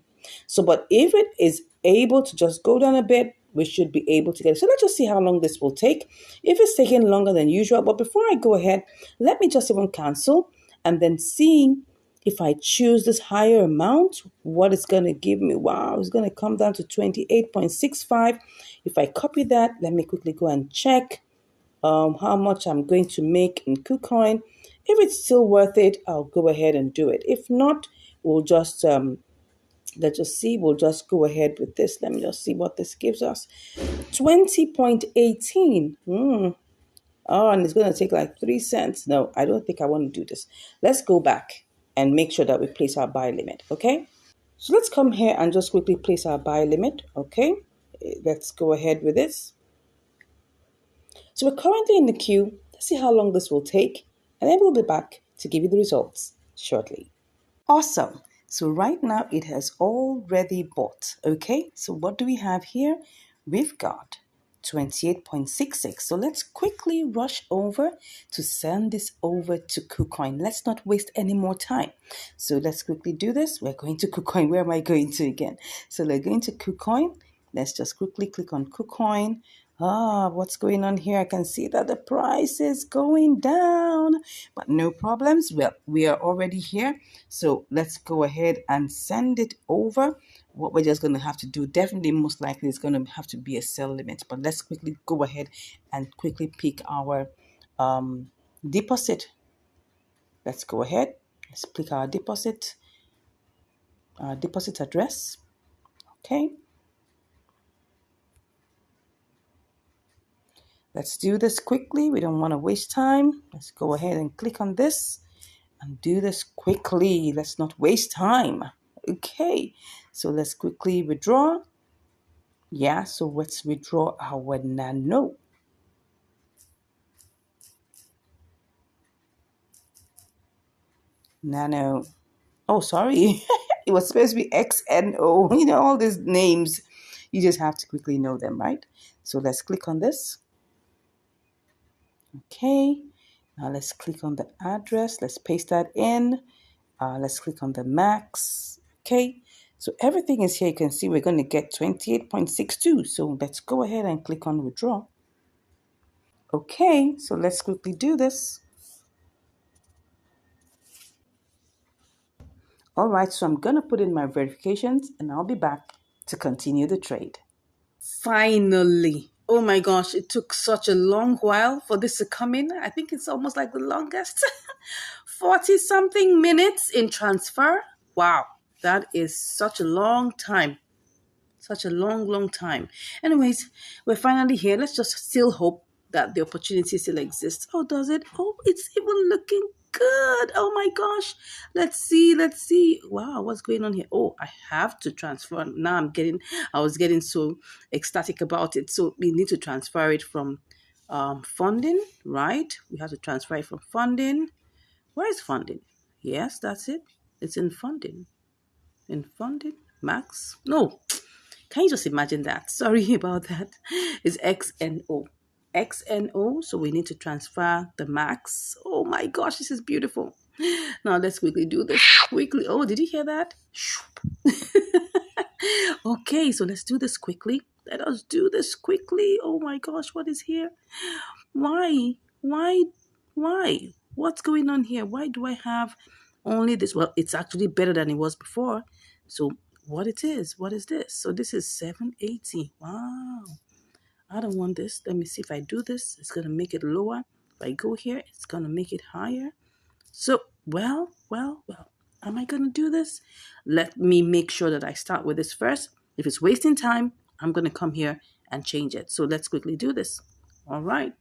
So, but if it is able to just go down a bit, we should be able to get it. So let's just see how long this will take. If it's taking longer than usual, but before I go ahead, let me just even cancel and then see If I choose this higher amount, what it's going to give me? Wow, it's going to come down to 28.65. If I copy that, let me quickly go and check how much I'm going to make in KuCoin. If it's still worth it, I'll go ahead and do it. If not, we'll just let's just see. We'll just go ahead with this. Let me just see what this gives us. 20.18. Oh, and it's going to take like 3 cents. No, I don't think I want to do this. Let's go back and make sure that we place our buy limit, okay? So let's come here and just quickly place our buy limit, okay? Let's go ahead with this. So we're currently in the queue. Let's see how long this will take, and then we'll be back to give you the results shortly. Awesome. So right now it has already bought. Okay, so what do we have here? We've got 28.66. So let's quickly rush over to send this over to KuCoin. Let's not waste any more time. So let's quickly do this. We're going to KuCoin. Where am I going to again? So we're going to KuCoin. Let's just quickly click on KuCoin. What's going on here? I can see that the price is going down, but no problems. Well, we are already here. So let's go ahead and send it over. What we're just going to have to do, definitely most likely is going to have to be a sell limit, but let's quickly go ahead and quickly pick our deposit. Let's go ahead. Let's pick our deposit address. Okay. Let's do this quickly. We don't want to waste time. Let's go ahead and click on this and do this quickly. Let's not waste time. Okay, so let's quickly withdraw. Yeah, so let's withdraw our nano. Nano. Oh, sorry. It was supposed to be XNO. You know, all these names. You just have to quickly know them, right? So let's click on this. Okay, now let's click on the address. Let's paste that in. Let's click on the max. Okay, so everything is here. You can see we're going to get 28.62. So let's go ahead and click on withdraw. Okay, so let's quickly do this. All right, so I'm going to put in my verifications and I'll be back to continue the trade. Finally. Oh my gosh, it took such a long while for this to come in. I think it's almost like the longest 40 something minutes in transfer. Wow, that is such a long time. Such a long time. Anyways, we're finally here. Let's just still hope that the opportunity still exists. Oh, does it? Oh, it's even looking good. Oh my gosh. Let's see. Wow, what's going on here? Oh, I have to transfer. Now I was getting so ecstatic about it. So we need to transfer it from funding, right? We have to transfer it from funding. Where is funding? Yes, that's it. It's in funding. In funding? Max? No. Can you just imagine that? Sorry about that. It's XNO. XNO. So we need to transfer the max. Oh my gosh, this is beautiful. Now let's quickly do this quickly. Oh, did you hear that? Okay, so let's do this quickly. Let us do this quickly. Oh my gosh, what is here? Why? Why? Why? What's going on here? Why do I have only this? Well, it's actually better than it was before. So what it is? What is this? So this is 780. Wow. I don't want this. Let me see if I do this. It's going to make it lower. If I go here, it's going to make it higher. So, well. Am I going to do this? Let me make sure that I start with this first. If it's wasting time, I'm going to come here and change it. So let's quickly do this. All right.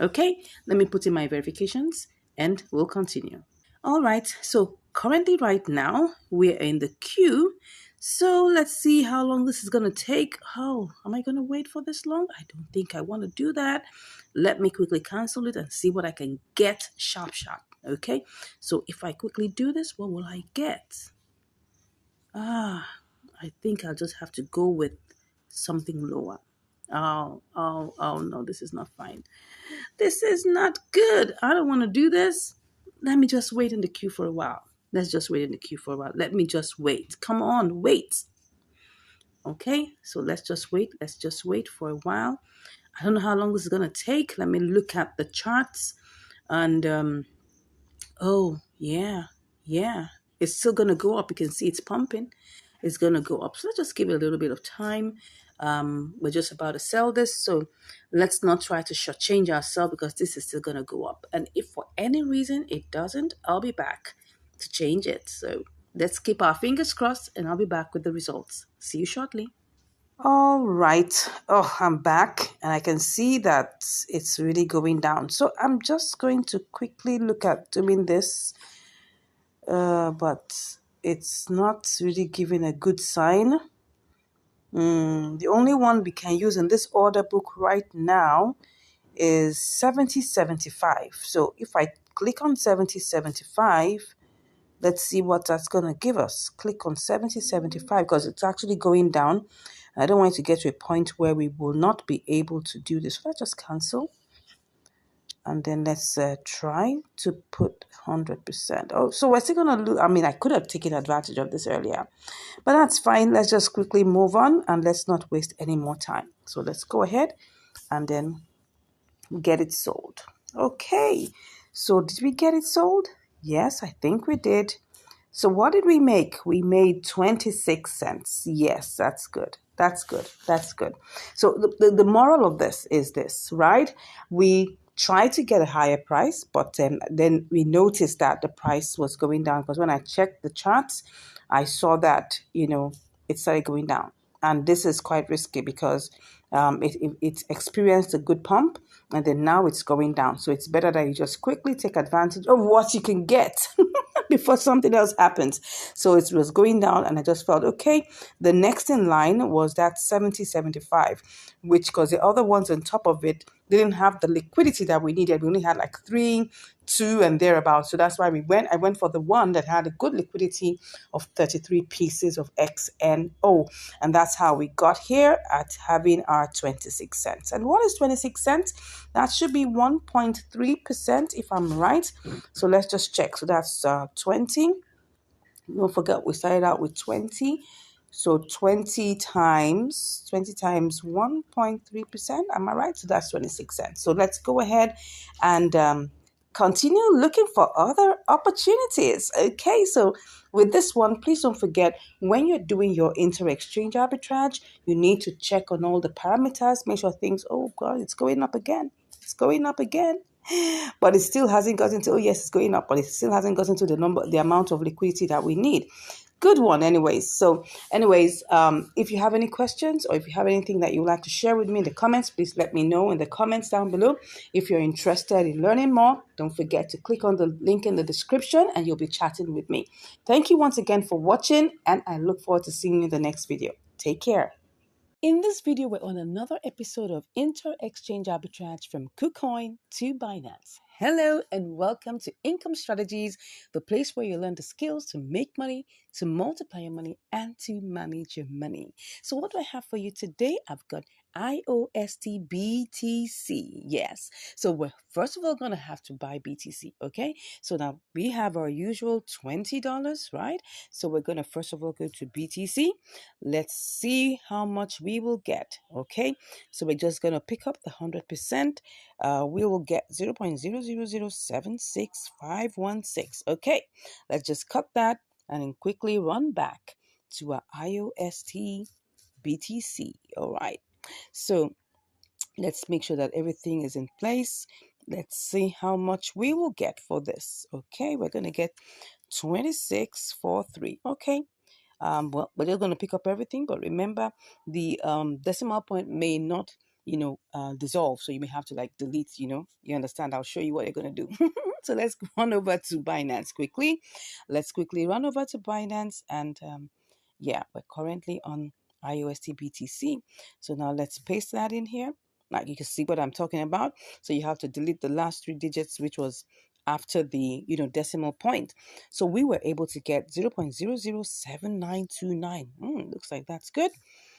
Okay, let me put in my verifications and we'll continue. All right, so currently right now we're in the queue. So let's see how long this is going to take. Oh, am I going to wait for this long? I don't think I want to do that. Let me quickly cancel it and see what I can get sharp. Okay, so if I quickly do this, what will I get? I think I'll just have to go with something lower. Oh no, this is not fine. This is not good. I don't want to do this. Let me just wait in the queue for a while. Let's just wait in the queue for a while. Let me just wait. Come on, wait. Okay, so let's just wait. Let's just wait for a while. I don't know how long this is going to take. Let me look at the charts. And, oh, yeah. it's still going to go up. You can see it's pumping. It's going to go up. So let's just give it a little bit of time. We're just about to sell this. So let's not try to shortchange ourselves because this is still going to go up. And if for any reason it doesn't, I'll be back to change it. So let's keep our fingers crossed and I'll be back with the results. See you shortly. All right. Oh, I'm back and I can see that it's really going down. So I'm just going to quickly look at doing this, but it's not really giving a good sign. The only one we can use in this order book right now is 7075. So if I click on 7075, let's see what that's going to give us. Click on 7075 because it's actually going down. I don't want it to get to a point where we will not be able to do this. So let's just cancel. And then let's try to put 100%. Oh, so we're still going to lose. I mean, I could have taken advantage of this earlier. But that's fine. Let's just quickly move on and let's not waste any more time. So let's go ahead and then get it sold. Okay. So did we get it sold? Yes, I think we did. So what did we make? We made 26 cents. Yes, that's good. That's good. That's good. So the moral of this is this, right? We tried to get a higher price, but then we noticed that the price was going down because when I checked the charts, I saw that, it started going down. And this is quite risky because it experienced a good pump and then now it's going down. So it's better that you just quickly take advantage of what you can get before something else happens. So it was going down and I just felt, okay, the next in line was that 7075, which because the other ones on top of it didn't have the liquidity that we needed. We only had like 3, 2 and thereabouts. So that's why I went for the one that had a good liquidity of 33 pieces of XNO. And that's how we got here at having our 26 cents. And what is 26 cents? That should be 1.3% if I'm right. So let's just check. So that's 20. Don't forget we started out with 20. So 20 times 1.3%. Am I right? So that's 26 cents. So let's go ahead and continue looking for other opportunities. Okay, so with this one, please don't forget when you're doing your inter-exchange arbitrage, you need to check on all the parameters, make sure things, oh God, it's going up again. It's going up again. But it still hasn't gotten to, oh yes, it's going up, but it still hasn't gotten to the amount of liquidity that we need. Good one anyways. So anyways, if you have any questions or if you have anything that you would like to share with me in the comments, please let me know in the comments down below. If you're interested in learning more, don't forget to click on the link in the description and you'll be chatting with me. Thank you once again for watching and I look forward to seeing you in the next video. Take care. In this video, we're on another episode of Inter-Exchange Arbitrage from KuCoin to Binance. Hello and welcome to Income Strategies, the place where you learn the skills to make money, to multiply your money, and to manage your money. So what do I have for you today? I've got IOST BTC. Yes. So we're first of all going to have to buy BTC. Okay. So now we have our usual $20, right? So we're going to first of all go to BTC. Let's see how much we will get. Okay. So we're just going to pick up the 100%. We will get 0.000766516. Okay. Let's just cut that and then quickly run back to our IOST BTC. All right. So let's make sure that everything is in place. Let's see how much we will get for this. Okay, we're going to get 2643. Okay. Well, we're just going to pick up everything, but remember the decimal point may not, dissolve. So you may have to like delete, you understand. I'll show you what you're going to do. So let's run over to Binance quickly. Let's quickly run over to Binance and yeah, we're currently on IOST BTC. So now let's paste that in here. Now you can see what I'm talking about. So you have to delete the last 3 digits, which was after the decimal point. So we were able to get 0.007929. Looks like that's good.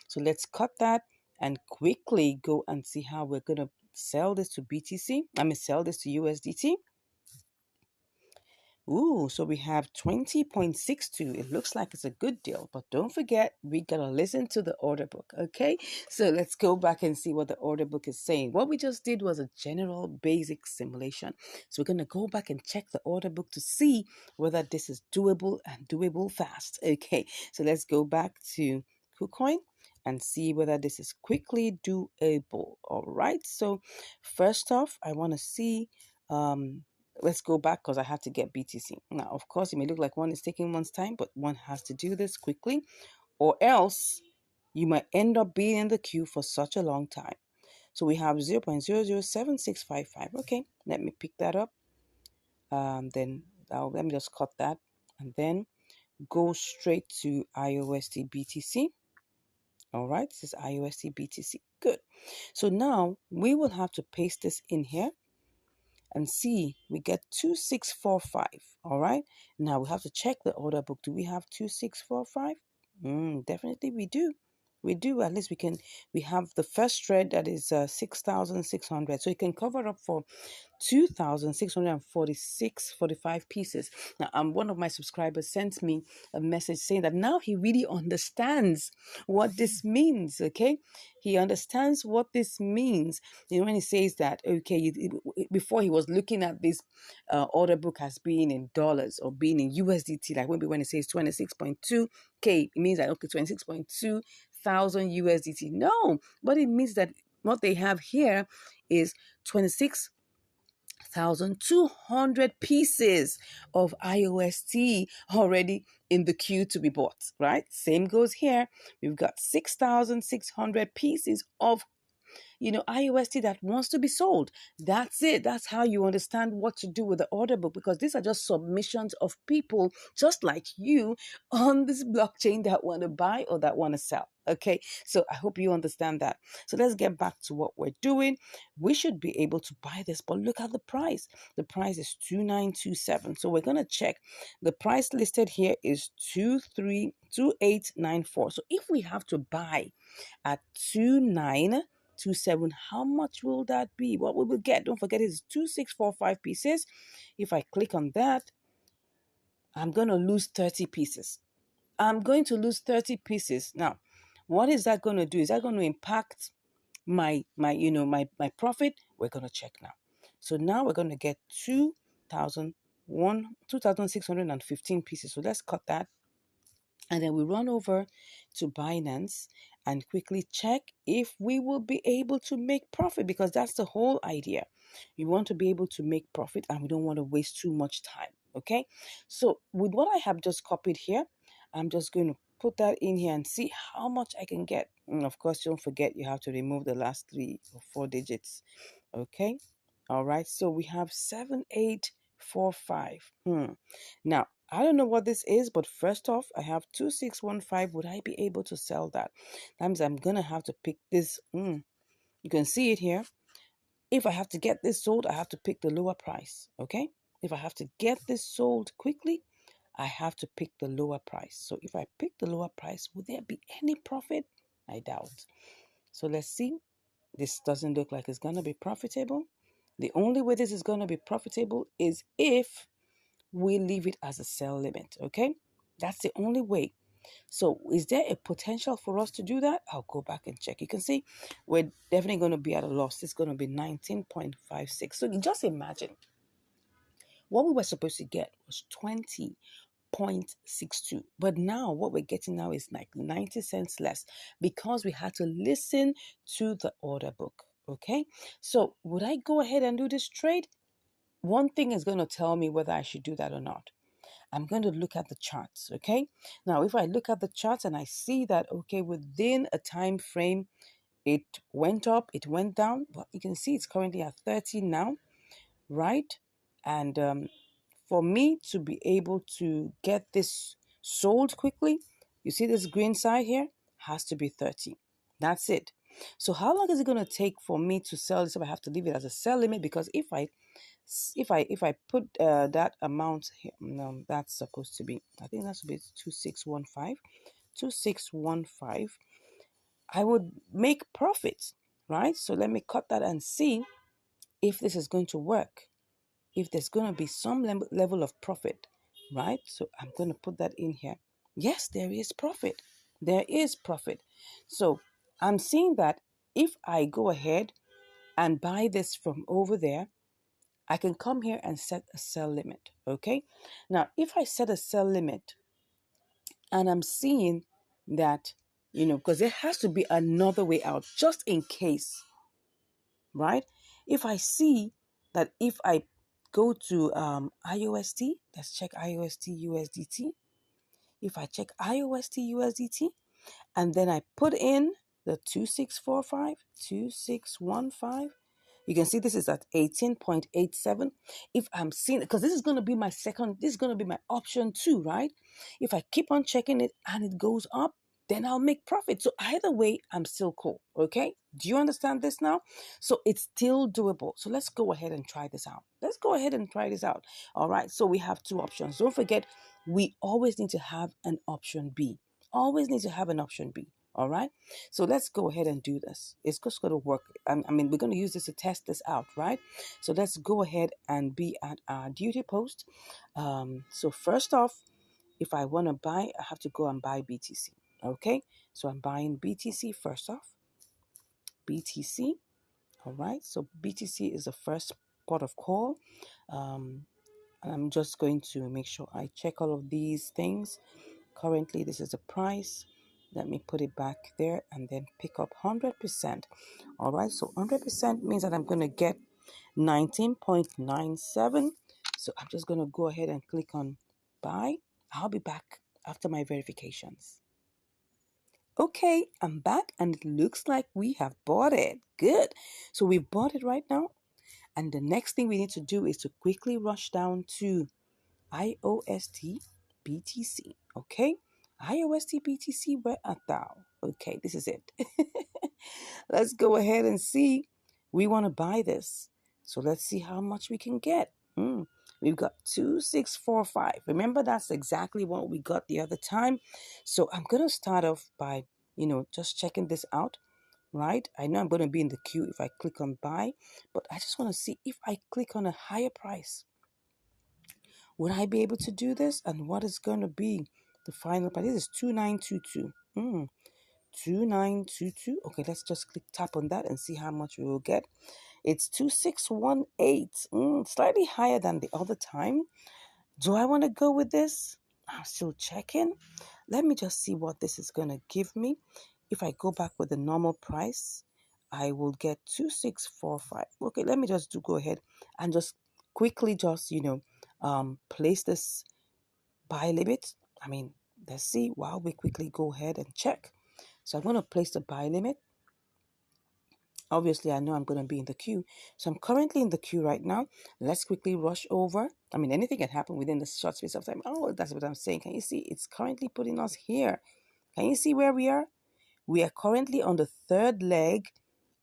So let's cut that and quickly go and see how we're going to sell this to BTC. Sell this to USDT. Ooh, so we have 20.62. It looks like it's a good deal, but don't forget, we gotta listen to the order book, okay? So let's go back and see what the order book is saying. What we just did was a general basic simulation. So we're gonna go back and check the order book to see whether this is doable and doable fast. Okay, so let's go back to KuCoin and see whether this is quickly doable. All right, so first off, I want to see let's go back because I had to get BTC. Now, of course, it may look like one is taking one's time, but one has to do this quickly, or else you might end up being in the queue for such a long time. So we have 0.007655. Okay, let me pick that up. Then let me just cut that and then go straight to IOST BTC. All right, this is IOST BTC. Good. So now we will have to paste this in here and see, we get 2645. All right, now we have to check the order book. Do we have 2645? Definitely we do. We do. At least we have the first trade that is 6,600, so it can cover up for 2,645 pieces. Now, one of my subscribers sent me a message saying that now he really understands what this means. Okay, he understands what this means. You know, when he says that, okay, before he was looking at this order book as being in dollars or being in USDT, like maybe when it says 26.2K, it means that okay, 26.2 thousand USDT. No, but it means that what they have here is 26,200 pieces of IOST already in the queue to be bought, right? Same goes here. We've got 6,600 pieces of IOST that wants to be sold. That's it. That's how you understand what to do with the order book, because these are just submissions of people just like you on this blockchain that want to buy or that want to sell. Okay, so I hope you understand that. So let's get back to what we're doing. We should be able to buy this, but look at the price. The price is 2927. So we're going to check. The price listed here is 2894. So if we have to buy at 2927, how much will that be? What we will get, don't forget, is 2645 pieces. If I click on that, I'm going to lose 30 pieces. I'm going to lose 30 pieces. Now, what is that going to do? Is that going to impact my profit? We're going to check now. So now we're going to get 2,615 pieces. So let's cut that. And then we run over to Binance and quickly check if we will be able to make profit, because that's the whole idea. We want to be able to make profit and we don't want to waste too much time. Okay. So with what I have just copied here, I'm just going to put that in here and see how much I can get. And of course, don't forget you have to remove the last 3 or 4 digits. Okay. All right. So we have 7845. Now, I don't know what this is, but first off, I have 2615. Would I be able to sell that? That means I'm going to have to pick this. You can see it here. If I have to get this sold, I have to pick the lower price. Okay. If I have to get this sold quickly, I have to pick the lower price. So if I pick the lower price, will there be any profit? I doubt. So let's see. This doesn't look like it's going to be profitable. The only way this is going to be profitable is if we leave it as a sell limit. Okay, that's the only way. So is there a potential for us to do that? I'll go back and check. You can see we're definitely going to be at a loss. It's going to be 19.56. So you just imagine what we were supposed to get was 20.62, but now what we're getting now is like 90 cents less because we had to listen to the order book. Okay, so would I go ahead and do this trade? One thing is going to tell me whether I should do that or not. I'm going to look at the charts. Okay, now if I look at the charts and I see that okay, within a time frame it went up, it went down, but you can see it's currently at 30 now, right? And for me to be able to get this sold quickly, you see this green side here has to be 30. That's it. So how long is it going to take for me to sell this if I have to leave it as a sell limit? Because if I put that amount here, no, that's supposed to be, I think that's supposed to be 2615, I would make profit, right? So let me cut that and see if this is going to work. if there's going to be some level of profit, right? So I'm going to put that in here. Yes, there is profit. There is profit. So I'm seeing that if I go ahead and buy this from over there, I can come here and set a sell limit. Okay. Now, if I set a sell limit and I'm seeing that, because there has to be another way out just in case, right? If I see that if I go to IOST, let's check IOST USDT. If I check IOST USDT and then I put in the 2645, 2615, you can see this is at 18.87. If I'm seeing, because this is going to be my this is going to be my option too, right? If I keep on checking it and it goes up, then I'll make profit. So either way, I'm still cool. Okay. Do you understand this now? So it's still doable. So let's go ahead and try this out. Let's go ahead and try this out. All right. So we have two options. Don't forget, we always need to have an option B. Always need to have an option B. All right. So let's go ahead and do this. It's just going to work. We're going to use this to test this out, right? So let's go ahead and be at our duty post. So first off, if I want to buy, I have to go and buy BTC. Okay. So I'm buying BTC first off. BTC. All right. So BTC is the first port of call. And I'm just going to make sure I check all of these things. Currently, this is the price. Let me put it back there and then pick up 100%. All right, so 100% means that I'm going to get 19.97. So I'm just going to go ahead and click on buy. I'll be back after my verifications. Okay, I'm back and it looks like we have bought it. Good. So we've bought it right now. And the next thing we need to do is to quickly rush down to IOST BTC. Okay, IOST BTC, where art thou? Okay, this is it. Let's go ahead and see. We want to buy this. So let's see how much we can get. We've got 2645. Remember, that's exactly what we got the other time. So I'm going to start off by, just checking this out, right? I know I'm going to be in the queue if I click on buy, but I just want to see if I click on a higher price. Would I be able to do this? And what is going to be the final price? This is 2922. 2922. Okay, let's just click tap on that and see how much we will get. It's 2618. Slightly higher than the other time. Do I want to go with this? I'm still checking. Let me just see what this is going to give me. If I go back with the normal price, I will get 2645. Okay, let me just go ahead and just quickly just, place this buy limit. Let's see while we quickly go ahead and check. So I'm going to place the buy limit. Obviously, I know I'm going to be in the queue. So I'm currently in the queue right now. Let's quickly rush over. Anything can happen within the short space of time. Oh, that's what I'm saying. Can you see? It's currently putting us here. Can you see where we are? We are currently on the third leg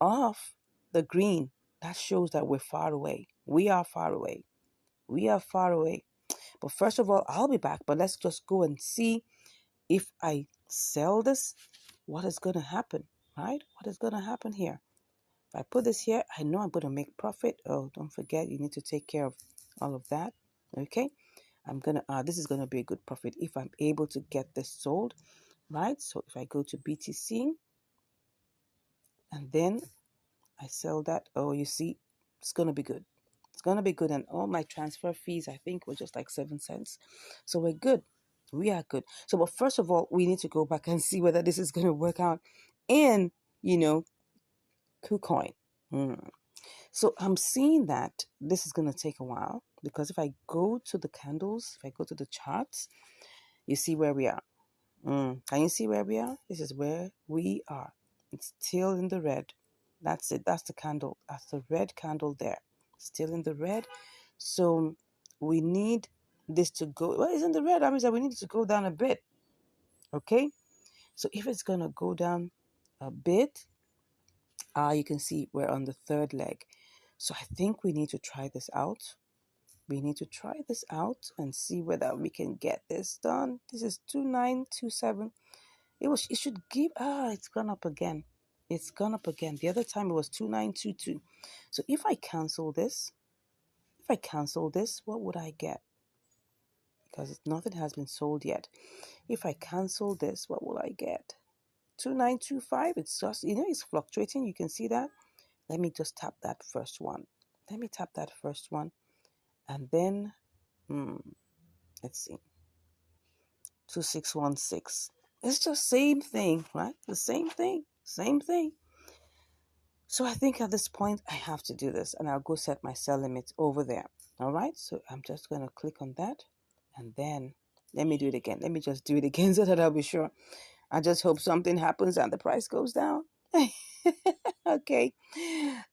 of the green. That shows that we're far away. We are far away. We are far away. But first of all, I'll be back. But let's just go and see if I sell this, what is going to happen, right? What is going to happen here? If I put this here, I know I'm going to make profit. Oh, don't forget, you need to take care of all of that. Okay. This is going to be a good profit if I'm able to get this sold, right? So if I go to BTC and then I sell that, oh, you see, it's going to be good. It's going to be good. And all my transfer fees, I think, were just like 7 cents. So we're good. We are good. So, but first of all, we need to go back and see whether this is going to work out in, KuCoin. So I'm seeing that this is going to take a while because if I go to the candles, if I go to the charts, you see where we are. Can you see where we are? This is where we are. It's still in the red. That's it. That's the candle. That's the red candle there. Still in the red. So we need this to go. Well, it's in the red. That means that we need it to go down a bit. Okay. So if it's going to go down a bit, you can see we're on the third leg. So I think we need to try this out. We need to try this out and see whether we can get this done. This is 2927. It should give, it's gone up again. It's gone up again. The other time it was 2922. So if I cancel this, If I cancel this, what would I get? Because nothing has been sold yet. If I cancel this, what will I get? 2925. It's just, it's fluctuating. You can see that. Let me just tap that first one. Let me tap that first one. And then, let's see. 2616. It's just same thing, right? The same thing. Same thing. So I think at this point, I have to do this. And I'll go set my sell limit over there. All right. So I'm just going to click on that. And then let me do it again. Let me just do it again so that I'll be sure. I just hope something happens and the price goes down. Okay,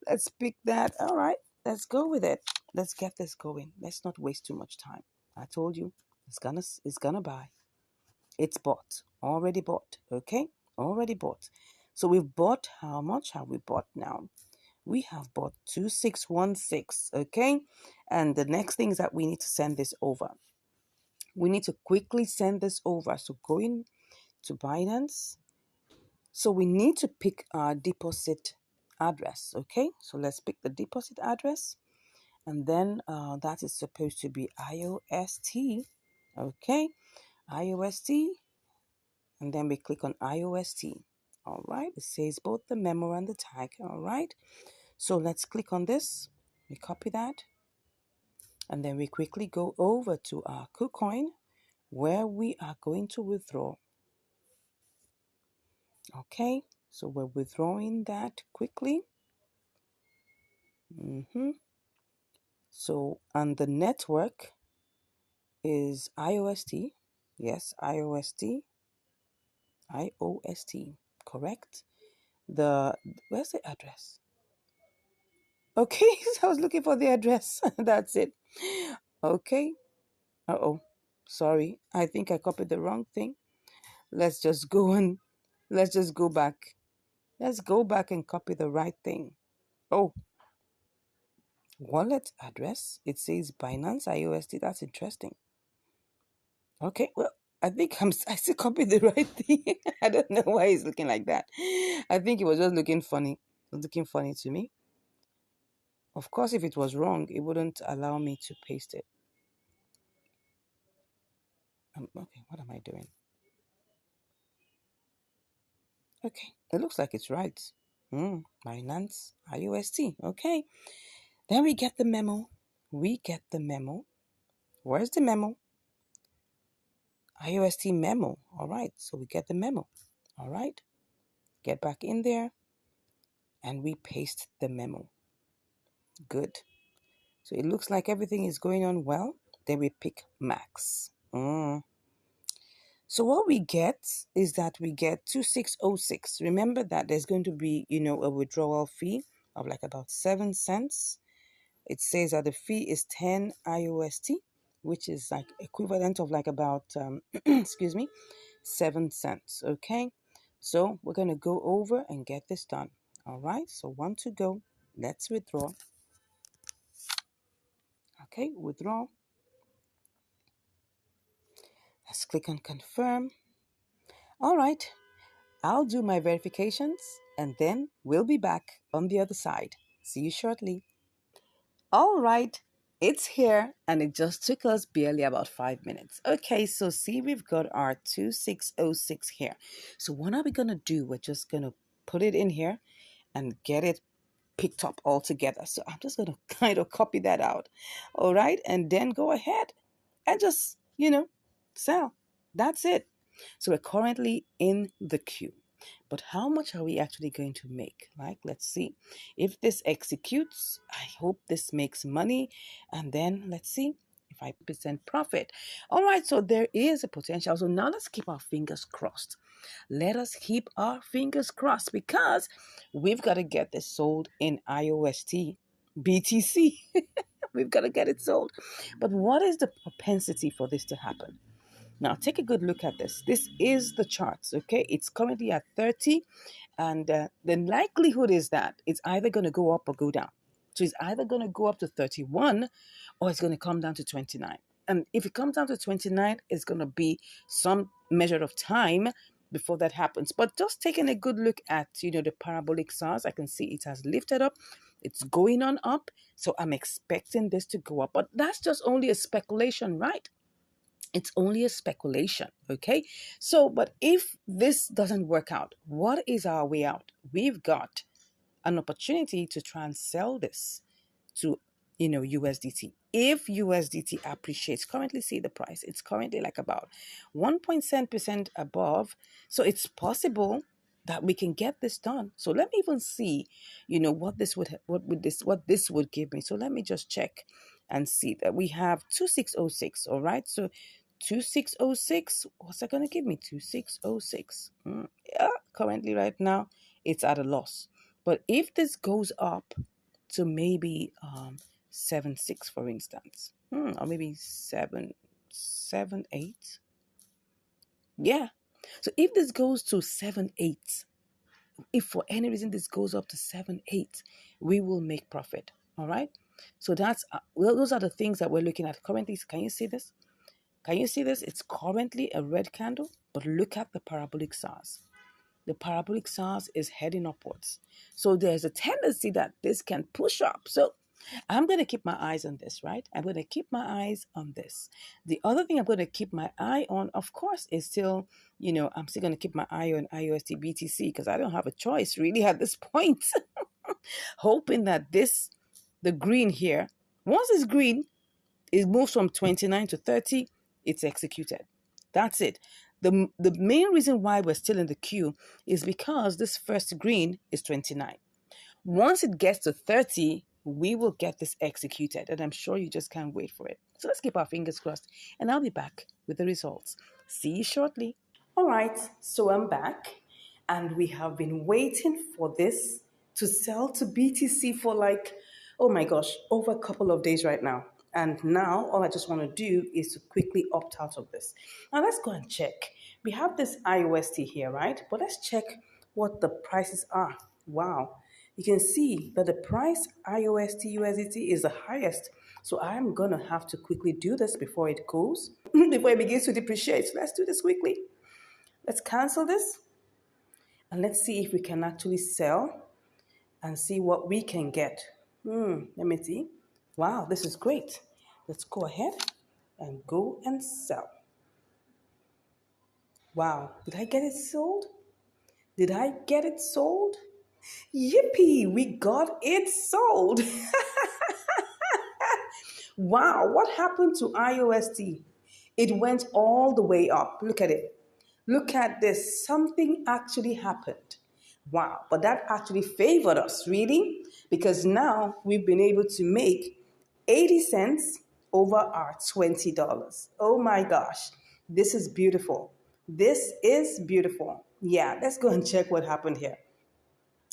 let's pick that. All right, let's go with it. Let's get this going. Let's not waste too much time. I told you, it's gonna buy. It's bought. Already bought. Okay, already bought. So we've bought. How much have we bought now? We have bought 2616. Okay, and the next thing is that we need to send this over. We need to quickly send this over. So going to Binance. So we need to pick our deposit address, okay? So let's pick the deposit address. And then that is supposed to be IOST, okay? IOST. And then we click on IOST. All right, it says both the memo and the tag, all right? So let's click on this. We copy that. And then we quickly go over to our KuCoin where we are going to withdraw. Okay, so we're withdrawing that quickly. So, and the network is IOST. Yes, IOST. IOST. Correct. Where's the address? Okay, so I was looking for the address. That's it. Okay. Uh-oh. Sorry. I think I copied the wrong thing. Let's just go back. Let's go back and copy the right thing. Oh, wallet address. It says Binance IOST. That's interesting. Okay, well, I still copied the right thing. I don't know why it's looking like that. I think it was just looking funny. It was looking funny to me. Of course, if it was wrong, it wouldn't allow me to paste it. Okay, what am I doing? Okay, it looks like it's right. Binance IOST. Okay, then we get the memo. Where's the memo? IOST memo. All right, so we get the memo. All right, get back in there and we paste the memo. Good. So it looks like everything is going on well. Then we pick max. So what we get is that we get 2606. Remember that there's going to be, a withdrawal fee of like about 7 cents. It says that the fee is 10 IOST, which is like equivalent of like about, 7 cents. Okay. So we're going to go over and get this done. All right. So 1 to go. Let's withdraw. Okay. Withdraw. Let's click on confirm. All right, I'll do my verifications and then we'll be back on the other side. See you shortly. All right, it's here and it just took us barely about 5 minutes. Okay, so see, we've got our 2606 here. So what are we going to do? We're just going to put it in here and get it picked up all together. So I'm just going to kind of copy that out. All right, and then go ahead and just, sell. That's it. So we're currently in the queue. But how much are we actually going to make? Like, let's see. If this executes, I hope this makes money. And then let's see if 5% profit. All right, so there is a potential. So now let's keep our fingers crossed. Let us keep our fingers crossed because we've got to get this sold in IOST BTC. We've got to get it sold. But what is the propensity for this to happen? Now, take a good look at this. This is the charts, okay? It's currently at 30, and the likelihood is that it's either going to go up or go down. So it's either going to go up to 31 or it's going to come down to 29. And if it comes down to 29, it's going to be some measure of time before that happens. But just taking a good look at, the parabolic SARS, I can see it has lifted up. It's going on up. So I'm expecting this to go up. But that's just only a speculation, right? It's only a speculation, okay? So, but if this doesn't work out, what is our way out? We've got an opportunity to try and sell this to USDT. If USDT appreciates, currently see the price, it's currently like about 1.7% above. So it's possible that we can get this done. So let me even see, what this would give me. So let me just check and see that we have 2606. All right. So 2606, what's that going to give me? 2606. Yeah, currently right now it's at a loss. But if this goes up to maybe 7.6, for instance, or maybe 7.8. Yeah. So if this goes to 7.8, if for any reason this goes up to 7.8, we will make profit. All right. So that's those are the things that we're looking at currently. Can you see this? Can you see this? It's currently a red candle, but look at the parabolic SARS. The parabolic SARS is heading upwards. So there's a tendency that this can push up. So I'm going to keep my eyes on this, right? I'm going to keep my eyes on this. The other thing I'm going to keep my eye on, of course, is still, I'm still going to keep my eye on IUSD BTC because I don't have a choice really at this point. Hoping that the green here, once it's green, it moves from 29 to 30, it's executed. That's it. The main reason why we're still in the queue is because this first green is 29. Once it gets to 30, we will get this executed, and I'm sure you just can't wait for it. So let's keep our fingers crossed, and I'll be back with the results. See you shortly. All right, so I'm back, and we have been waiting for this to sell to BTC for oh my gosh, over a couple of days right now. And now all I just want to do is to quickly opt out of this. Now let's go and check. We have this IUST here, right? But let's check what the prices are. Wow. You can see that the price IUST USDT is the highest. So I'm going to have to quickly do this before it goes, before it begins to depreciate. So let's do this quickly. Let's cancel this. And let's see if we can actually sell and see what we can get. Let me see. Wow, this is great. Let's go ahead and go and sell. Wow, did I get it sold? Did I get it sold? Yippee, we got it sold. Wow, what happened to IUSD? It went all the way up. Look at it. Look at this. Something actually happened. Wow, but that actually favored us, really, because now we've been able to make 80 cents over our $20. Oh my gosh, this is beautiful. This is beautiful. Yeah, let's go and check what happened here.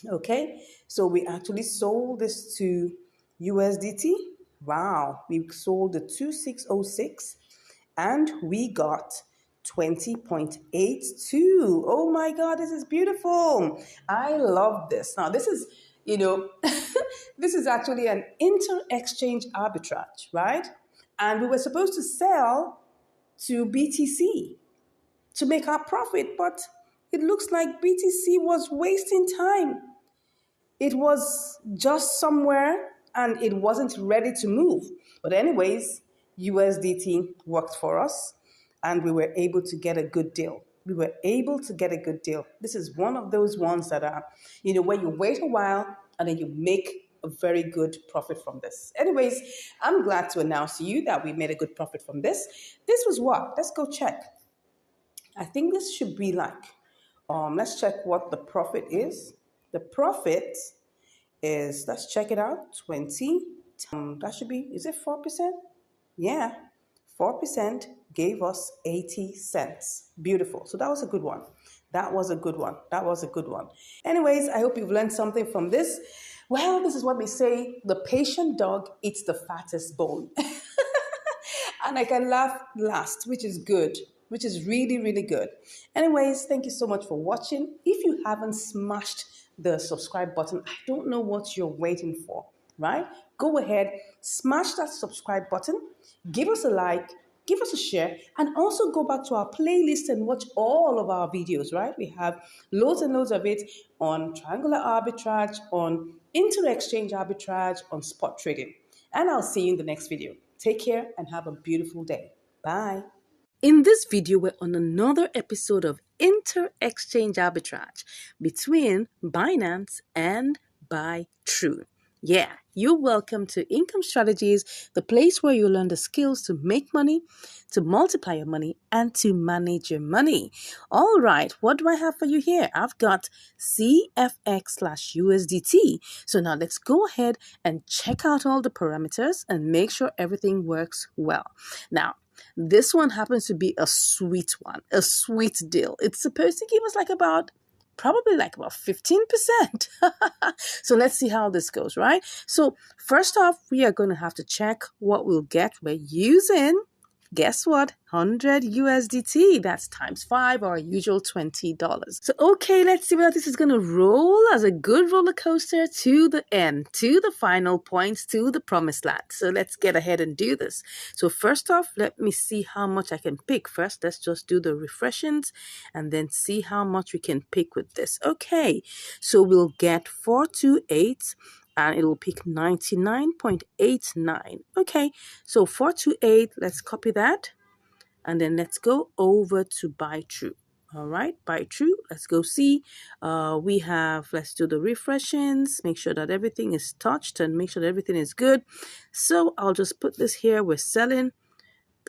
Okay, so we actually sold this to USDT. Wow, we sold the 2606 and we got 20.82. Oh my God, this is beautiful. I love this. Now, this is, this is actually an inter-exchange arbitrage, right? And we were supposed to sell to BTC to make our profit, but it looks like BTC was wasting time. It was just somewhere and it wasn't ready to move. But anyways, USDT worked for us and we were able to get a good deal. We were able to get a good deal. This is one of those ones that are, where you wait a while and then you make a very good profit from this. Anyways, I'm glad to announce to you that we made a good profit from this. This was what? Let's go check. I think this should be let's check what the profit is. The profit is, let's check it out, 20. That should be, is it 4%? Yeah, 4% gave us 80 cents. Beautiful. So that was a good one. That was a good one. That was a good one. Anyways, I hope you've learned something from this. Well, this is what we say, the patient dog eats the fattest bone. And I can laugh last, which is good, which is really, really good. Anyways, thank you so much for watching. If you haven't smashed the subscribe button, I don't know what you're waiting for, right? Go ahead, smash that subscribe button, give us a like, give us a share, and also go back to our playlist and watch all of our videos, right? We have loads and loads of it on triangular arbitrage, on inter-exchange arbitrage, on spot trading. And I'll see you in the next video. Take care and have a beautiful day. Bye. In this video, we're on another episode of inter-exchange arbitrage between Binance and True. Yeah, you're welcome to Income Strategies, the place where you learn the skills to make money, to multiply your money, and to manage your money. All right, what do I have for you here? I've got CFX/USDT. So now let's go ahead and check out all the parameters and make sure everything works well. Now, this one happens to be a sweet one, a sweet deal. It's supposed to give us probably like about 15%. So let's see how this goes, right? So first off, we are going to have to check what we'll get. We're using, guess what? 100 USDT. That's times 5, our usual $20. So, okay, let's see whether this is going to roll as a good roller coaster to the end, to the final points, to the promised land. So let's get ahead and do this. So first off, let me see how much I can pick. First, let's just do the refreshings and then see how much we can pick with this. Okay, so we'll get 428. And it will pick 99.89. Okay, so 428, let's copy that. And then let's go over to Buy True. All right, Buy True. Let's go see. Let's do the refreshings. Make sure that everything is touched and make sure that everything is good. So I'll just put this here. We're selling.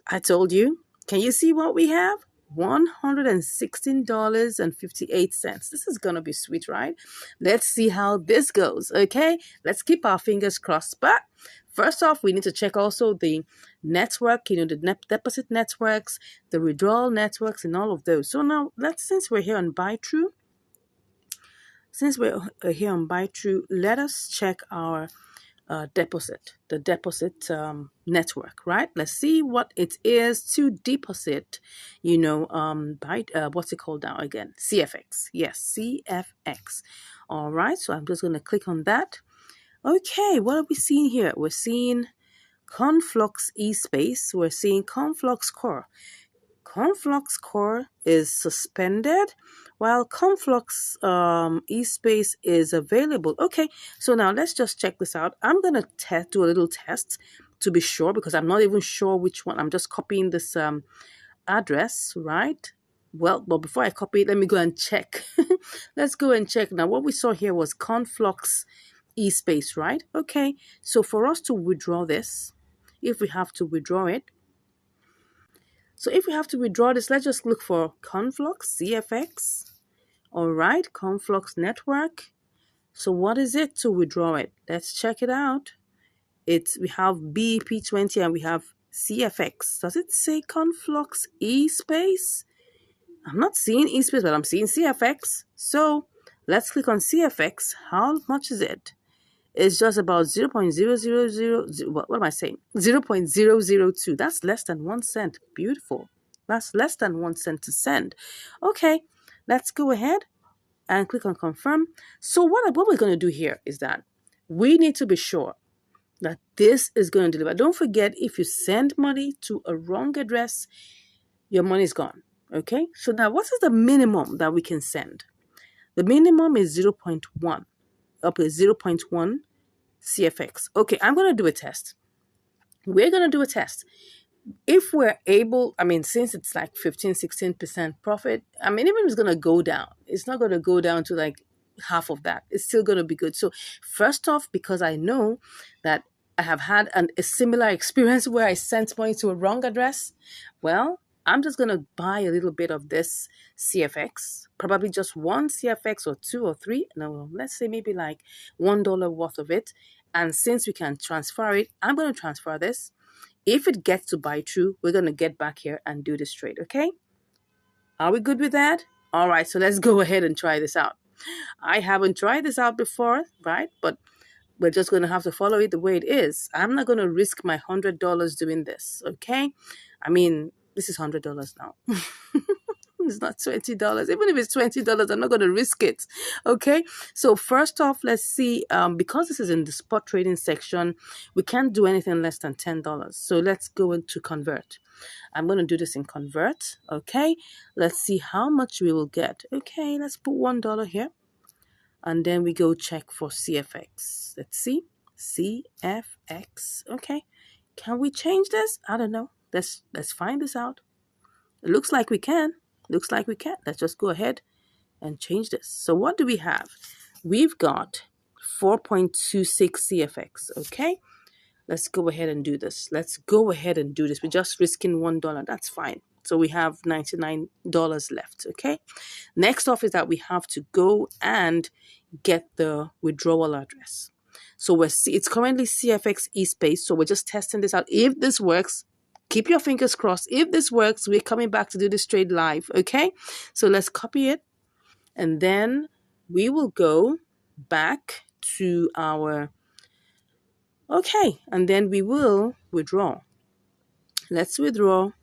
I told you. Can you see what we have? $116.58. This is going to be sweet, right? Let's see how this goes, okay? Let's keep our fingers crossed. But first off, we need to check also the network, the deposit networks, the withdrawal networks, and all of those. So now, since we're here on Buy True, let us check our the deposit network, right? Let's see what it is to deposit, what's it called now again? CFX. Yes, CFX. All right, so I'm just going to click on that. Okay, what are we seeing here? We're seeing Conflux eSpace. We're seeing Conflux Core. Conflux Core is suspended while Conflux eSpace is available. Okay, so now let's just check this out. I'm going to do a little test to be sure because I'm not even sure which one. I'm just copying this address, right? Well, but before I copy it, let me go and check. Let's go and check. Now, what we saw here was Conflux eSpace, right? Okay, so for us to withdraw this, if we have to withdraw it, let's just look for Conflux, CFX. All right, Conflux network. So what is it to withdraw it? Let's check it out. We have BEP20 and we have CFX. Does it say Conflux eSpace? I'm not seeing eSpace, but I'm seeing CFX. So let's click on CFX. How much is it? It's just about 0.000, what am I saying? 0.002. That's less than 1 cent. Beautiful. That's less than 1 cent to send. Okay, let's go ahead and click on confirm. So what we're going to do here is that we need to be sure that this is going to deliver. Don't forget, if you send money to a wrong address, your money is gone. Okay, so now what is the minimum that we can send? The minimum is 0.1. Okay, 0.1 CFX. Okay, I'm going to do a test. We're going to do a test. If we're able, since it's like 15-16% profit, even if it's going to go down, it's not going to go down to like half of that. It's still going to be good. So first off, because I know that I have had a similar experience where I sent money to a wrong address, well, I'm just going to buy a little bit of this CFX, probably just 1 CFX or 2 or 3. No, let's say maybe like $1 worth of it. And since we can transfer it, I'm going to transfer this. If it gets to Buy True, we're going to get back here and do this trade, okay? Are we good with that? All right, so let's go ahead and try this out. I haven't tried this out before, right? But we're just going to have to follow it the way it is. I'm not going to risk my $100 doing this, okay? This is $100 now. It's not $20. Even if it's $20, I'm not going to risk it. Okay. So first off, let's see. Because this is in the spot trading section, we can't do anything less than $10. So let's go into convert. I'm going to do this in convert. Okay. Let's see how much we will get. Okay. Let's put $1 here. And then we go check for CFX. Let's see. CFX. Okay. Can we change this? I don't know. Let's find this out. It looks like we can. Looks like we can. Let's just go ahead and change this. So what do we have? We've got 4.26 CFX. Okay. Let's go ahead and do this. Let's go ahead and do this. We're just risking $1. That's fine. So we have $99 left. Okay. Next off is that we have to go and get the withdrawal address. So it's currently CFX eSpace. So we're just testing this out. If this works, keep your fingers crossed. If this works, we're coming back to do this trade live. Okay. So let's copy it. And then we will go back to our, okay. And then we will withdraw. Let's withdraw.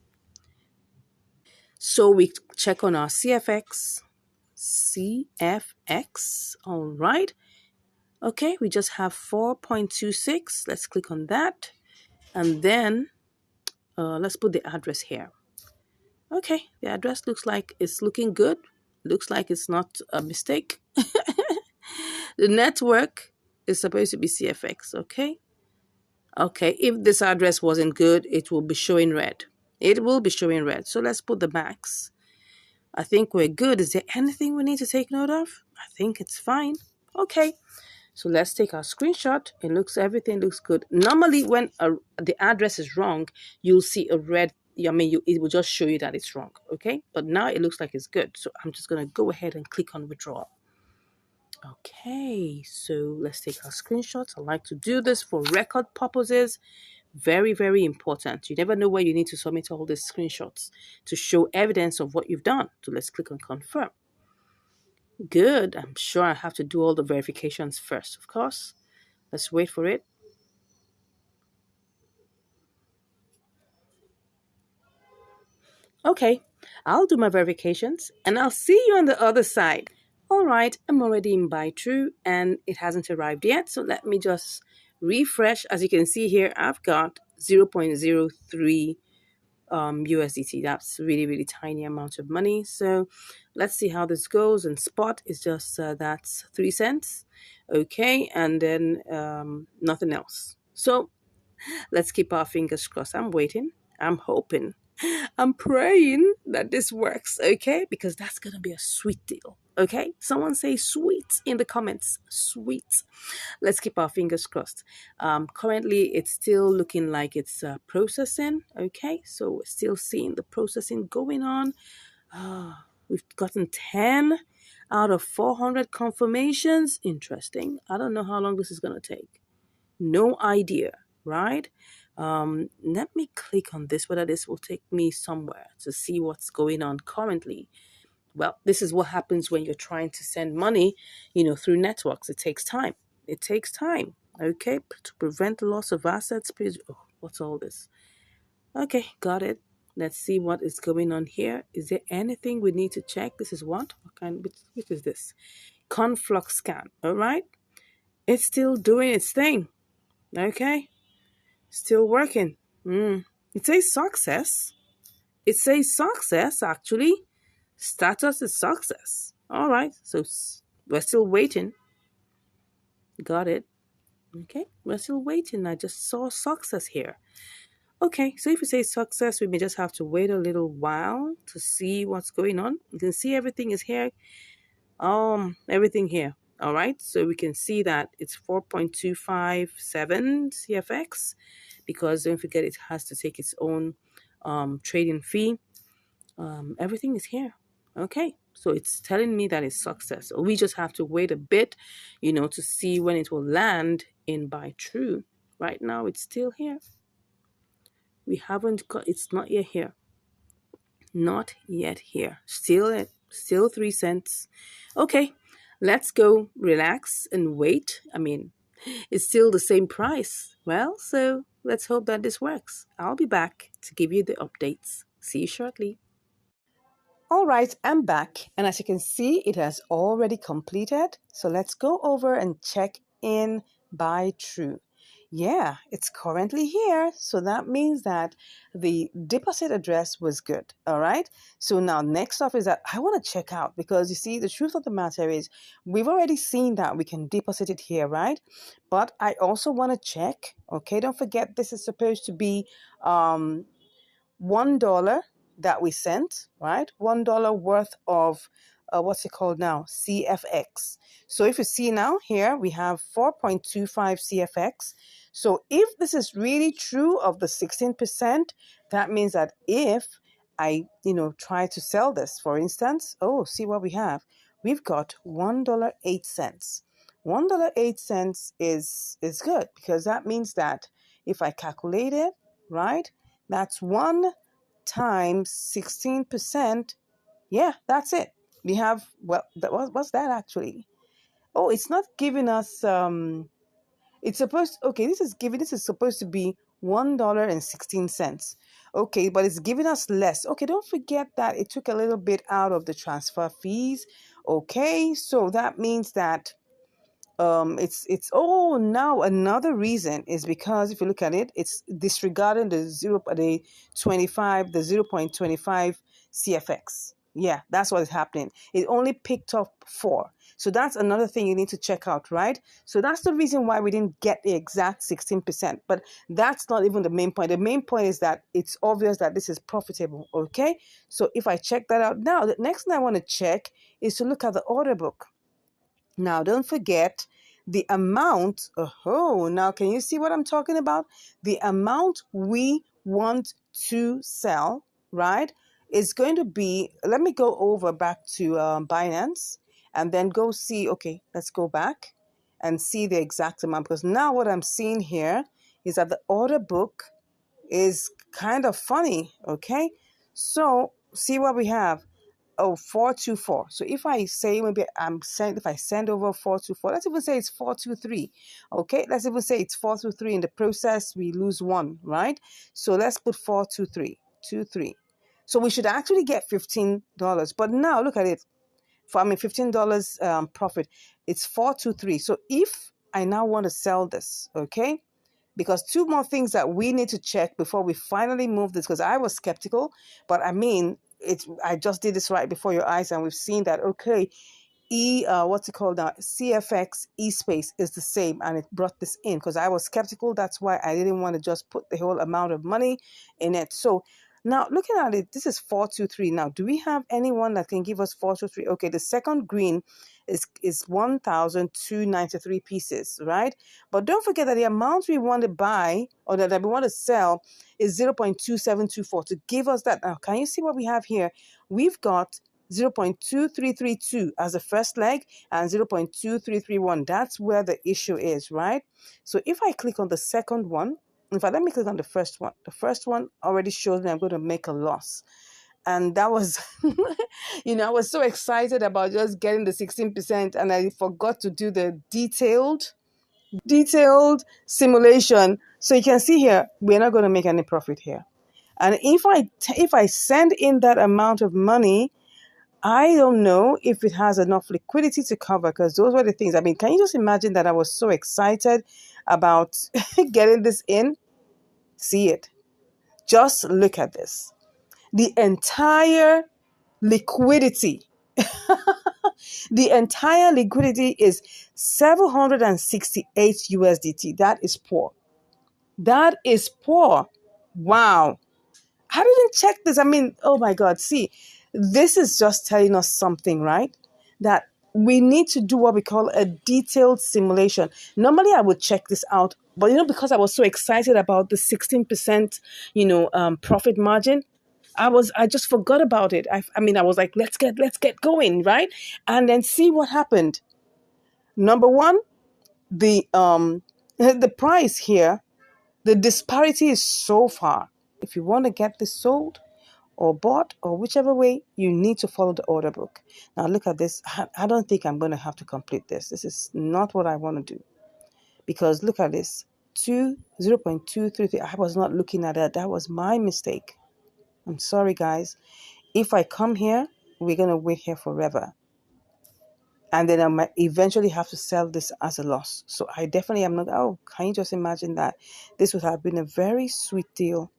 So we check on our CFX. CFX. All right. Okay, we just have 4.26. Let's click on that. And then let's put the address here. Okay, the address looks like it's looking good. Looks like it's not a mistake. The network is supposed to be CFX, okay? Okay, if this address wasn't good, it will be showing red. It will be showing red. So let's put the max. I think we're good. Is there anything we need to take note of? I think it's fine. Okay. So let's take our screenshot. Everything looks good. Normally, when the address is wrong, you'll see a red. It will just show you that it's wrong. Okay, but now it looks like it's good. So I'm just gonna go ahead and click on withdraw. Okay, so let's take our screenshots. I like to do this for record purposes. Very, very important. You never know where you need to submit all these screenshots to show evidence of what you've done. So let's click on confirm. Good. I'm sure I have to do all the verifications first, of course. Let's wait for it. Okay, I'll do my verifications and I'll see you on the other side. All right, I'm already in buy true and it hasn't arrived yet. So let me just refresh. As you can see here, I've got 0.03 USDT. That's really, really tiny amount of money. So let's see how this goes. And spot is just that's 3 cents. Okay, and then nothing else. So let's keep our fingers crossed. I'm waiting. I'm hoping. I'm praying that this works, okay? Because that's going to be a sweet deal, okay? Someone say sweet in the comments. Sweet. Let's keep our fingers crossed. Currently, it's still looking like it's processing, okay? So we're still seeing the processing going on. We've gotten 10 out of 400 confirmations. Interesting. I don't know how long this is going to take. No idea, right? Let me click on this, whether this will take me somewhere to see what's going on currently. Well, this is what happens when you're trying to send money, through networks. It takes time. It takes time. Okay, to prevent the loss of assets, please. Oh, what's all this? Okay, got it. Let's see what is going on here. Is there anything we need to check? This is what? Which is this? Conflux scan. All right. It's still doing its thing. Okay. Still working. It says success. It says success, actually. Status is success. All right. So we're still waiting. Got it. Okay. We're still waiting. I just saw success here. Okay. So if you say success, we may just have to wait a little while to see what's going on. You can see everything is here. Everything here. All right. So we can see that it's 4.257 CFX. Because don't forget it has to take its own trading fee. Everything is here. Okay, so it's telling me that it's success. We just have to wait a bit, to see when it will land in buy true. Right now, it's still here. We haven't got. It's not yet here. Not yet here. Still 3 cents. Okay, let's go relax and wait. It's still the same price. Well, so let's hope that this works. I'll be back to give you the updates. See you shortly. All right, I'm back, and as you can see, it has already completed. So let's go over and check in by true. Yeah, it's currently here. So that means that the deposit address was good. All right. So now next off is that I want to check out, because you see, the truth of the matter is we've already seen that we can deposit it here, right? But I also want to check. Okay, don't forget this is supposed to be $1 that we sent, right? $1 worth of what's it called now? CFX. So if you see now here, we have 4.25 CFX. So if this is really true of the 16%, that means that if I, try to sell this, for instance, see what we have. We've got $1.08. $1.08 is good, because that means that if I calculate it, right? That's 1 times 16%. Yeah, that's it. We have, well, what's that actually? Oh, it's not giving us, it's supposed, okay, this is supposed to be $1.16. Okay, but it's giving us less. Okay, don't forget that it took a little bit out of the transfer fees. Okay, so that means that it's now another reason is because if you look at it, it's disregarding the 0.25 CFX. Yeah, that's what is happening. It only picked up 4. So that's another thing you need to check out, right? So that's the reason why we didn't get the exact 16%. But that's not even the main point. The main point is that it's obvious that this is profitable. Okay, so if I check that out now, the next thing I want to check is to look at the order book. Now, don't forget the amount. Oh, now can you see what I'm talking about? The amount we want to sell, right, is going to be, let me go over back to Binance and then go see, okay, let's go back and see the exact amount, because now what I'm seeing here is that the order book is kind of funny, okay? So see what we have. 424. So if I say maybe if I send over 424, let's even say it's 423. Okay, let's even say it's 423. In the process, we lose 1, right? So let's put 423, 23. So we should actually get $15. But now look at it. $15 profit. It's 423. So if I now want to sell this, okay, because 2 more things that we need to check before we finally move this, because I was skeptical, but I mean, I just did this right before your eyes, and we've seen that, okay, what's it called now? CFX eSpace is the same, and it brought this in because I was skeptical. That's why I didn't want to just put the whole amount of money in it. So now looking at it, this is 423. Now, do we have anyone that can give us 423? Okay, the second green is 1,293 pieces, right? But don't forget that the amount we want to buy or that we want to sell is 0.2724 to give us that. Now, can you see what we have here? We've got 0.2332 as the first leg and 0.2331. That's where the issue is, right? So if I click on the second one, in fact, let me click on the first one. The first one already shows me I'm going to make a loss. And that was, I was so excited about just getting the 16%, and I forgot to do the detailed simulation. So you can see here, we're not going to make any profit here. And if I send in that amount of money, I don't know if it has enough liquidity to cover, because those were the things. I mean, can you just imagine that I was so excited about getting this in? See it. Just look at this. The entire liquidity, is 768 USDT. That is poor. That is poor. Wow. I didn't check this. I mean, oh my God. See, this is just telling us something, right? That we need to do what we call a detailed simulation. Normally, I would check this out, but because I was so excited about the 16%, profit margin, I just forgot about it. I was like, let's get going, right? And then see what happened. Number one, the the price here, the disparity is so far. If you want to get this sold or bought or whichever way, you need to follow the order book. Now look at this. I don't think I'm going to have to complete this. This is not what I want to do, because look at this. 0.233. I was not looking at that. That was my mistake. I'm sorry, guys. If I come here we're going to wait here forever. And then I might eventually have to sell this as a loss. So I definitely am not. Oh, can you just imagine that? This would have been a very sweet deal.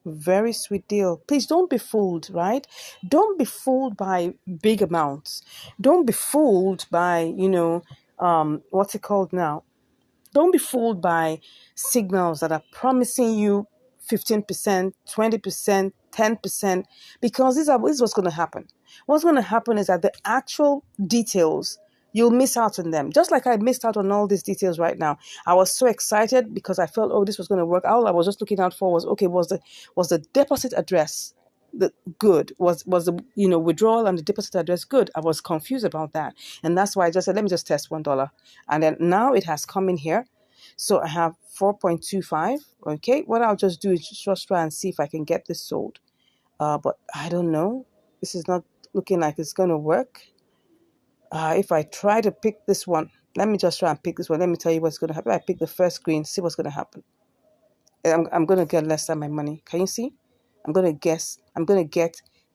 Very sweet deal. Please don't be fooled, right? Don't be fooled by big amounts. Don't be fooled by, what's it called now? Don't be fooled by signals that are promising you 15%, 20%, 10%, because this is what's going to happen. What's going to happen is that the actual details, you'll miss out on them. Just like I missed out on all these details right now. I was so excited because I felt, oh, this was going to work. All I was just looking out for was, okay, was the deposit address the good? Was the withdrawal and the deposit address good? I was confused about that. And that's why I just said, let me just test $1. And then now it has come in here. So I have 4.25. Okay, what I'll just do is just try and see if I can get this sold. But I don't know. This is not looking like it's going to work. If I try to pick this one, let me just try and pick this one. Let me tell you what's going to happen. I pick the first green, see what's going to happen. I'm going to get less than my money. Can you see? I'm going to get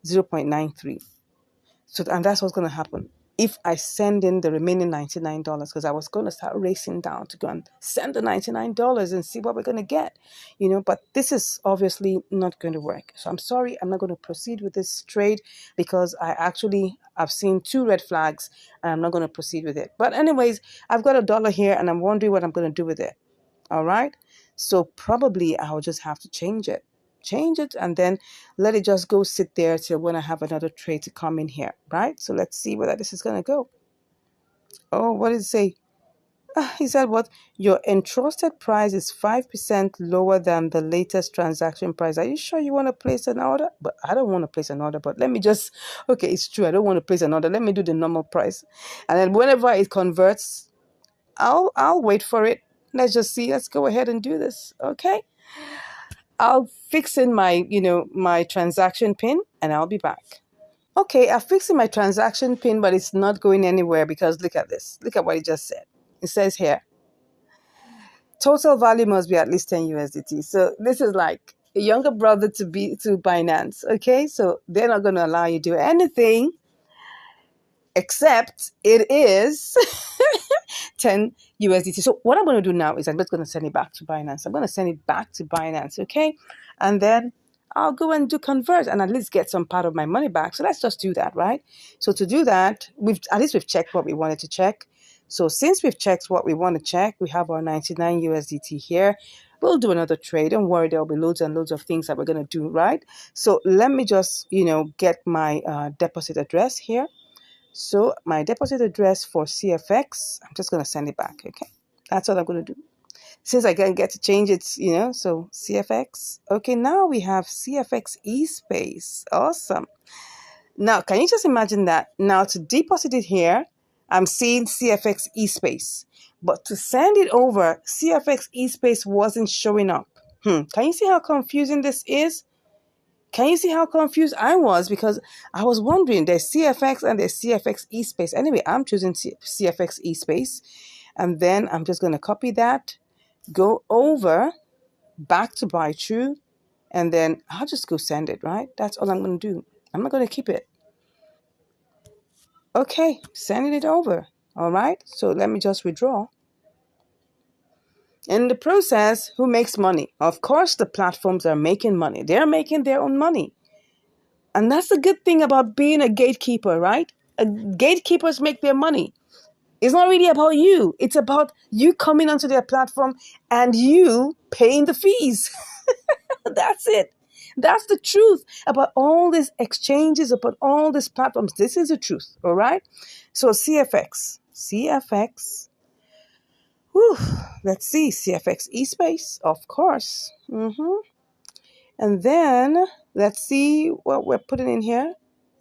0.93. So, and that's what's going to happen if I send in the remaining $99, because I was going to start racing down to go and send the $99 and see what we're going to get, but this is obviously not going to work. So I'm sorry, I'm not going to proceed with this trade because I've seen 2 red flags and I'm not going to proceed with it. But anyways, I've got $1 here and I'm wondering what I'm going to do with it. All right. So probably I'll just have to change it and then let it just go sit there till when I have another trade to come in here, right? So let's see whether this is going to go. Oh, what did it say? He said what? Your entrusted price is 5% lower than the latest transaction price. Are you sure you want to place an order? But I don't want to place an order, but let me just, okay, it's true. I don't want to place an order. Let me do the normal price. And then whenever it converts, I'll wait for it. Let's just see. Let's go ahead and do this. Okay. I'll fix in my transaction pin and I'll be back. Okay, I'm fixing my transaction pin, but it's not going anywhere because look at this. Look at what it just said. It says here, total value must be at least 10 USDT. So this is like a younger brother to Binance. Okay, so they're not going to allow you to do anything except it is 10 USDT. So what I'm going to do now is I'm just going to send it back to Binance. I'm going to send it back to Binance, okay? And then I'll go and do convert and at least get some part of my money back. So let's just do that, right? So to do that, we've checked what we wanted to check. So since we've checked what we want to check, we have our 99 USDT here. We'll do another trade. Don't worry, there'll be loads and loads of things that we're going to do, right? So let me just, get my deposit address here. So my deposit address for CFX, I'm just going to send it back, okay? That's what I'm going to do. Since I can't get to change it, so CFX. Okay, now we have CFX eSpace. Awesome. Now, can you just imagine that? Now, to deposit it here, I'm seeing CFX eSpace. But to send it over, CFX eSpace wasn't showing up. Can you see how confusing this is? Can you see how confused I was? Because I was wondering, there's CFX and there's CFX eSpace. Anyway, I'm choosing CFX eSpace. And then I'm just going to copy that, go over, back to buy true, and then I'll just go send it, right? That's all I'm going to do. I'm not going to keep it. Okay, sending it over. All right, so let me just withdraw. In the process, who makes money? Of course, the platforms are making money. They're making their own money. And that's the good thing about being a gatekeeper, right? Gatekeepers make their money. It's not really about you. It's about you coming onto their platform and you paying the fees. That's it. That's the truth about all these exchanges, about all these platforms. This is the truth, all right? So CFX. Whew, let's see. CFX eSpace, of course. And then let's see what we're putting in here.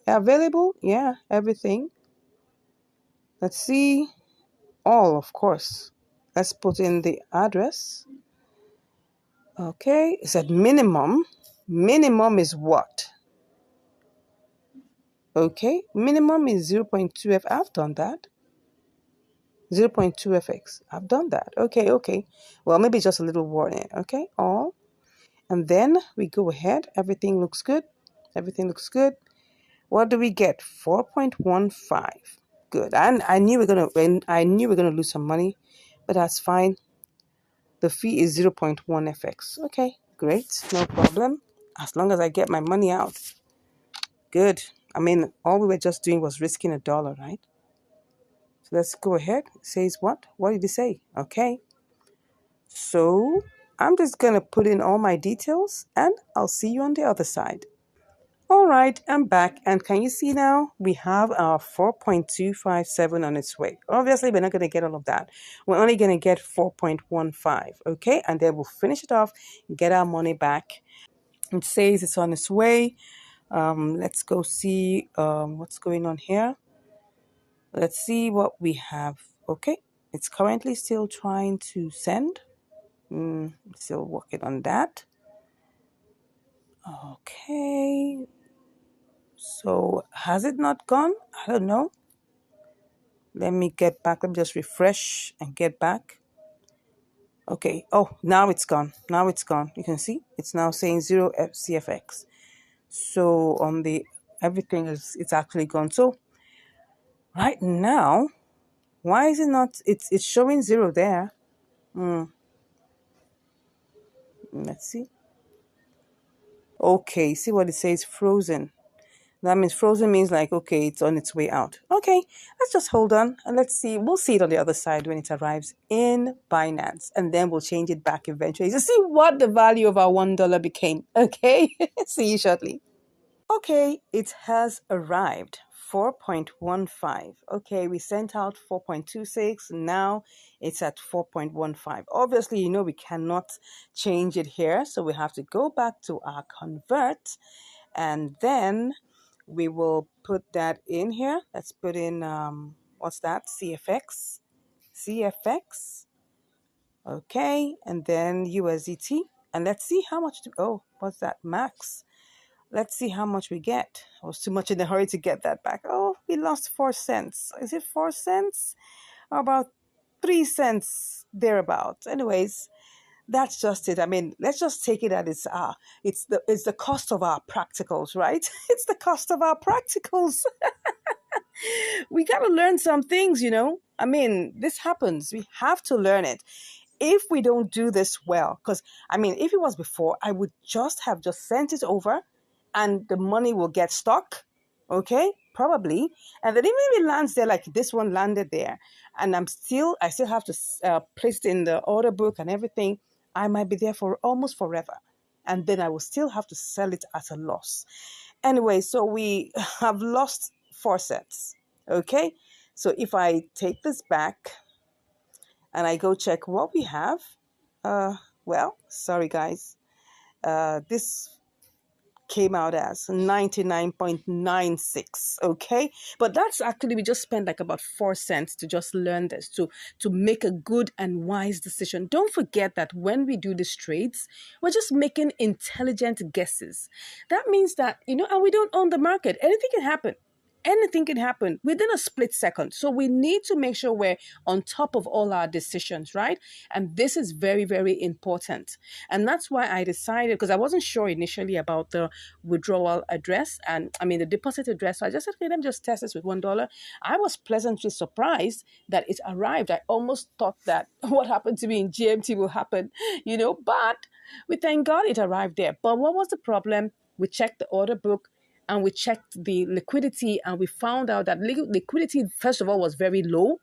Available? Yeah, everything. Let's see. All, of course. Let's put in the address. Okay, it said minimum. Minimum is what? Okay, minimum is 0.2F. I've done that. 0.2FX. I've done that. Okay. Well, maybe just a little warning. Okay, all. And then we go ahead. Everything looks good. What do we get? 4.15. Good. And I knew we are gonna lose some money, but that's fine. The fee is 0.1 FX. Okay, great, no problem. As long as I get my money out. Good. I mean, all we were just doing was risking $1, right? So let's go ahead. It says what? What did it say? Okay. So I'm just gonna put in all my details and I'll see you on the other side. All right, I'm back. And can you see now? We have our 4.257 on its way. Obviously, we're not going to get all of that. We're only going to get 4.15, okay? And then we'll finish it off, get our money back. It says it's on its way. Let's go see what's going on here. Let's see what we have. Okay, it's currently still trying to send. Still working on that. Okay, so has it not gone? I don't know. Let me get back. Let me just refresh and get back. Okay. Oh, now it's gone. Now it's gone. You can see it's now saying 0 CFX. So on the everything is it's actually gone. So right now, why is it not? It's showing 0 there. Let's see. Okay. See what it says? Frozen. That means frozen means like, okay, it's on its way out. Okay, let's just hold on and let's see. We'll see it on the other side when it arrives in Binance. And then we'll change it back eventually to see what the value of our $1 became. Okay, see you shortly. Okay, it has arrived. 4.15. Okay, we sent out 4.26. Now it's at 4.15. Obviously, we cannot change it here. So we have to go back to our convert and then we will put that in here. Let's put in, what's that? CFX. CFX. Okay. And then USDT. And let's see how much, what's that? Max. Let's see how much we get. I was too much in a hurry to get that back. Oh, we lost 4 cents. Is it 4 cents? About 3 cents thereabouts. Anyways, that's just it. I mean, let's just take it at it's the cost of our practicals, right? It's the cost of our practicals. We got to learn some things. I mean, this happens. We have to learn it. If we don't do this well, because I mean, if it was before, I would just sent it over and the money will get stuck. Okay, probably. And then even if it lands there, like this one landed there, and I still have to place it in the order book and everything, I might be there for almost forever. And then I will still have to sell it at a loss. Anyway, so we have lost 4 cents. Okay, so if I take this back and I go check what we have, well, sorry guys, this came out as 99.96. Okay, but that's actually, we just spent like about 4 cents to just learn this, to make a good and wise decision. Don't forget that when we do these trades, we're just making intelligent guesses. That means that, and we don't own the market. Anything can happen. Anything can happen within a split second. So we need to make sure we're on top of all our decisions, right? And this is very, very important. And that's why I decided, because I wasn't sure initially about the withdrawal address and the deposit address. So I just said, okay, let me just test this with $1. I was pleasantly surprised that it arrived. I almost thought that what happened to me in GMT will happen, but we thank God it arrived there. But what was the problem? We checked the order book and we checked the liquidity and we found out that liquidity, first of all, was very low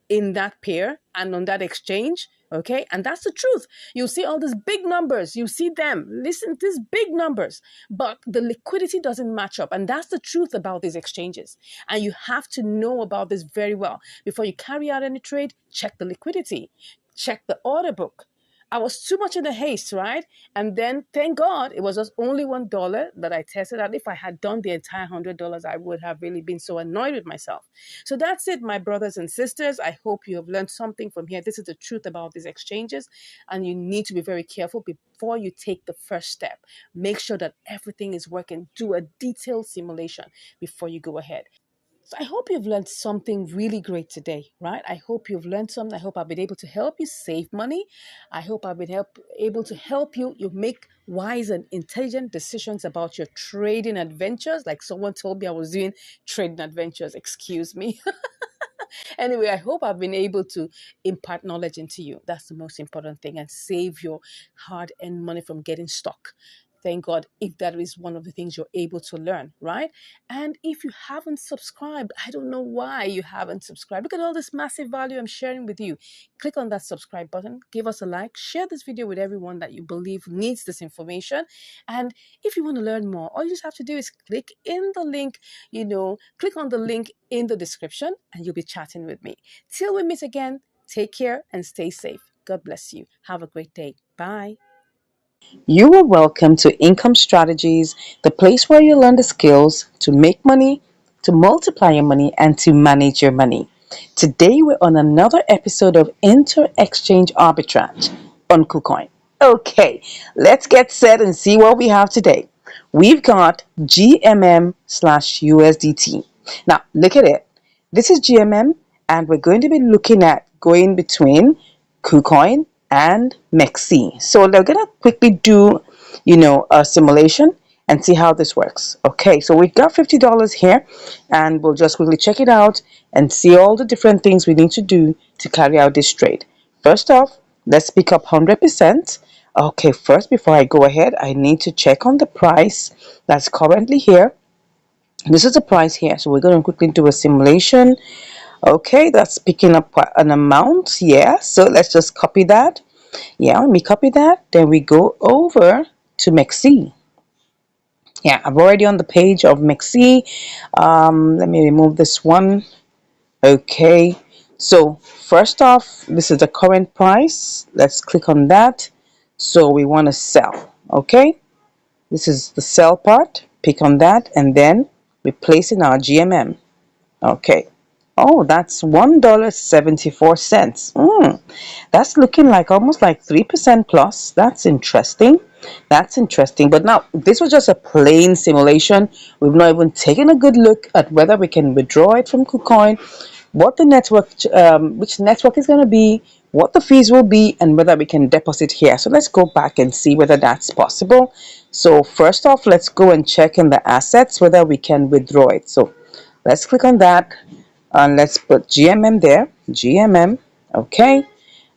in that pair and on that exchange. Okay. And that's the truth. You see all these big numbers. You see them. Listen to these big numbers. But the liquidity doesn't match up. And that's the truth about these exchanges. And you have to know about this very well. Before you carry out any trade, check the liquidity. Check the order book. I was too much in a haste, right? And then, thank God, it was just only $1 that I tested out. If I had done the entire $100, I would have really been so annoyed with myself. So that's it, my brothers and sisters. I hope you have learned something from here. This is the truth about these exchanges, and you need to be very careful before you take the first step. Make sure that everything is working. Do a detailed simulation before you go ahead. So I hope you've learned something really great today, right? I hope you've learned something. I hope I've been able to help you save money. I hope I've been able to help you make wise and intelligent decisions about your trading adventures. Like someone told me I was doing trading adventures. Excuse me. Anyway, I hope I've been able to impart knowledge into you. That's the most important thing, and save your hard earned money from getting stuck. Thank God if that is one of the things you're able to learn, right? And if you haven't subscribed, I don't know why you haven't subscribed. Look at all this massive value I'm sharing with you. Click on that subscribe button, give us a like, share this video with everyone that you believe needs this information. And if you want to learn more, all you just have to do is click in the link, click on the link in the description, and you'll be chatting with me. Till we meet again, take care and stay safe. God bless you. Have a great day. Bye. You are welcome to Income Strategies, the place where you learn the skills to make money, to multiply your money, and to manage your money. Today, we're on another episode of Inter Exchange Arbitrage on KuCoin. Okay, let's get set and see what we have today. We've got GMM slash USDT. Now, look at it. This is GMM, and we're going to be looking at going between KuCoin and MEXC. So they're going to quickly do, a simulation and see how this works. Okay, so we've got $50 here, and we'll just quickly check it out and see all the different things we need to do to carry out this trade. First off, let's pick up 100%. Okay, first, before I go ahead, I need to check on the price that's currently here. This is the price here, so we're going to quickly do a simulation. Okay, that's picking up quite an amount. Yeah, so let's just copy that. Yeah, let me copy that. Then we go over to MEXC. Yeah, I'm already on the page of MEXC. Let me remove this one. Okay, so first off, this is the current price. Let's click on that. So we want to sell. Okay, this is the sell part. Pick on that, and then we place in our GMM. Okay. Oh, that's $1.74. That's looking like almost like 3% plus. That's interesting. That's interesting. But now, this was just a plain simulation. We've not even taken a good look at whether we can withdraw it from KuCoin, what the network, which network is going to be, what the fees will be, and whether we can deposit here. So let's go back and see whether that's possible. So first off, let's go and check in the assets whether we can withdraw it. So let's click on that, and let's put GMM there, GMM. Okay,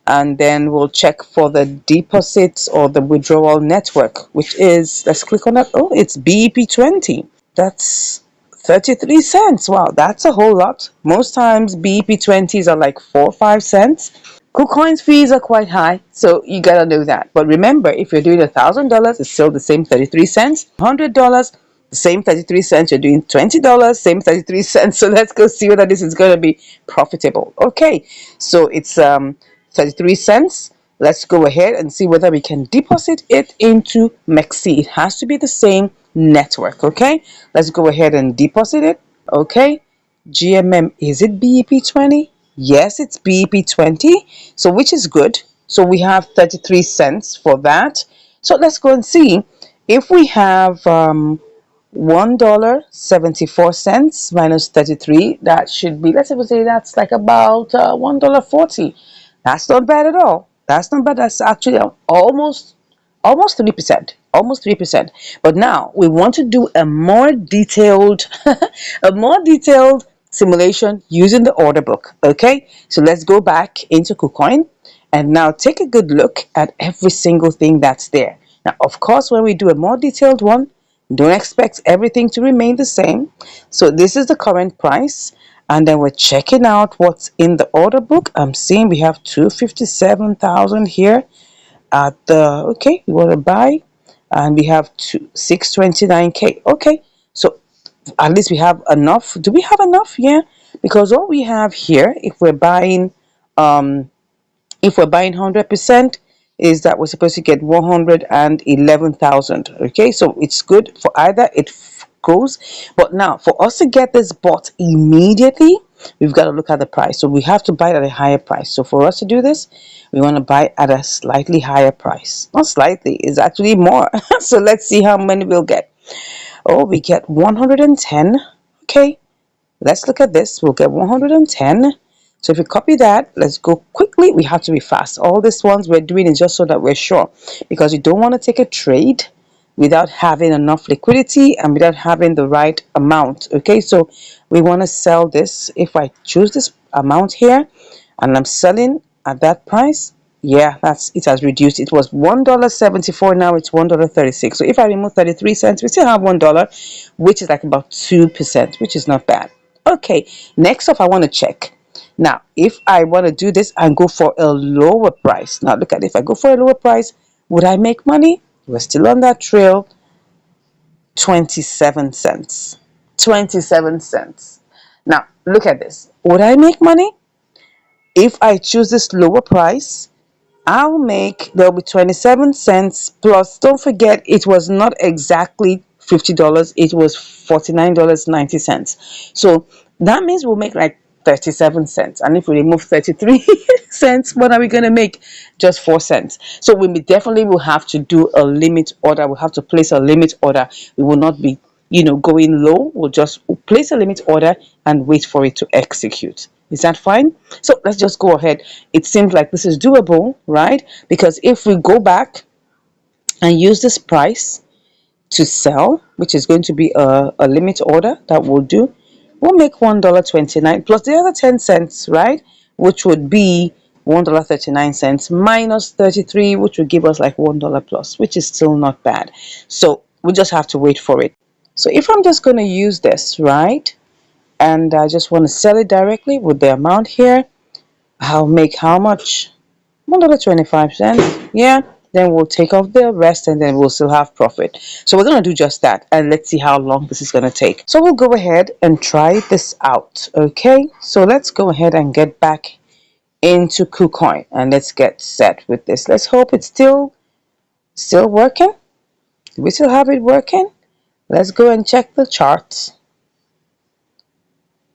and then we'll check for the deposits or the withdrawal network, which is, let's click on that. Oh, it's BEP20. That's 33 cents. Wow, that's a whole lot. Most times BEP20s are like 4 or 5 cents. KuCoin's fees are quite high, so you gotta know that. But remember, if you're doing $1,000, it's still the same 33 cents. $100, the same 33 cents. You're doing $20, same 33 cents. So let's go see whether this is going to be profitable. Okay, so it's 33 cents. Let's go ahead and see whether we can deposit it into MEXC. It has to be the same network. Okay, let's go ahead and deposit it. Okay, GMM, is it BEP20? Yes, it's BEP20, so which is good. So we have 33 cents for that. So let's go and see if we have $1.74 minus 33. That should be, let's say that's like about $1.40. That's not bad at all. That's not bad. That's actually almost 3%. Almost 3%. But now we want to do a more detailed a more detailed simulation using the order book. Okay, so let's go back into KuCoin and now take a good look at every single thing that's there. Now, of course, when we do a more detailed one, don't expect everything to remain the same. So this is the current price, and then we're checking out what's in the order book. I'm seeing we have 257,000 here at the, okay, we want to buy, and we have 629K. Okay, so at least we have enough. Do we have enough? Yeah, because what we have here, if we're buying 100%, is that we're supposed to get 111,000. Okay, so it's good for either it goes, but now for us to get this bought immediately, we've got to look at the price. So we have to buy it at a higher price. So for us to do this, we want to buy at a slightly higher price. Not slightly, it's actually more. So let's see how many we'll get. Oh, we get 110. Okay, Let's look at this. We'll get 110. So if we copy that, let's go quickly. We have to be fast. All these ones we're doing is just so that we're sure, because you don't want to take a trade without having enough liquidity and without having the right amount. Okay, so we want to sell this. If I choose this amount here and I'm selling at that price, yeah, that's it, has reduced. It was $1.74, now it's $1.36. So if I remove 33 cents, we still have $1, which is like about 2%, which is not bad. Okay, next up I want to check. Now, if I want to do this and go for a lower price, now look at it. If I go for a lower price, would I make money? We're still on that trail. 27 cents. 27 cents. Now, look at this. Would I make money? If I choose this lower price, there'll be 27 cents plus. Don't forget, it was not exactly $50, it was $49.90. So that means we'll make like 37 cents. And if we remove 33 cents, what are we going to make? Just 4 cents. So we definitely will have to do a limit order. We'll have to place a limit order. We will not be, going low. We'll just place a limit order and wait for it to execute. Is that fine? So let's just go ahead. It seems like this is doable, right? Because if we go back and use this price to sell, which is going to be a limit order that we'll do, we'll make $1.29 plus the other 10 cents, right? Which would be $1.39 minus 33, which would give us like $1 plus, which is still not bad. So we just have to wait for it. So if I'm just going to use this, right? And I just want to sell it directly with the amount here, I'll make how much? $1.25. Yeah. Then we'll take off the rest and then we'll still have profit. So we're going to do just that. And let's see how long this is going to take. So we'll go ahead and try this out. Okay. So let's go ahead and get back into KuCoin and let's get set with this. Let's hope it's still working. Do we still have it working? Let's go and check the charts.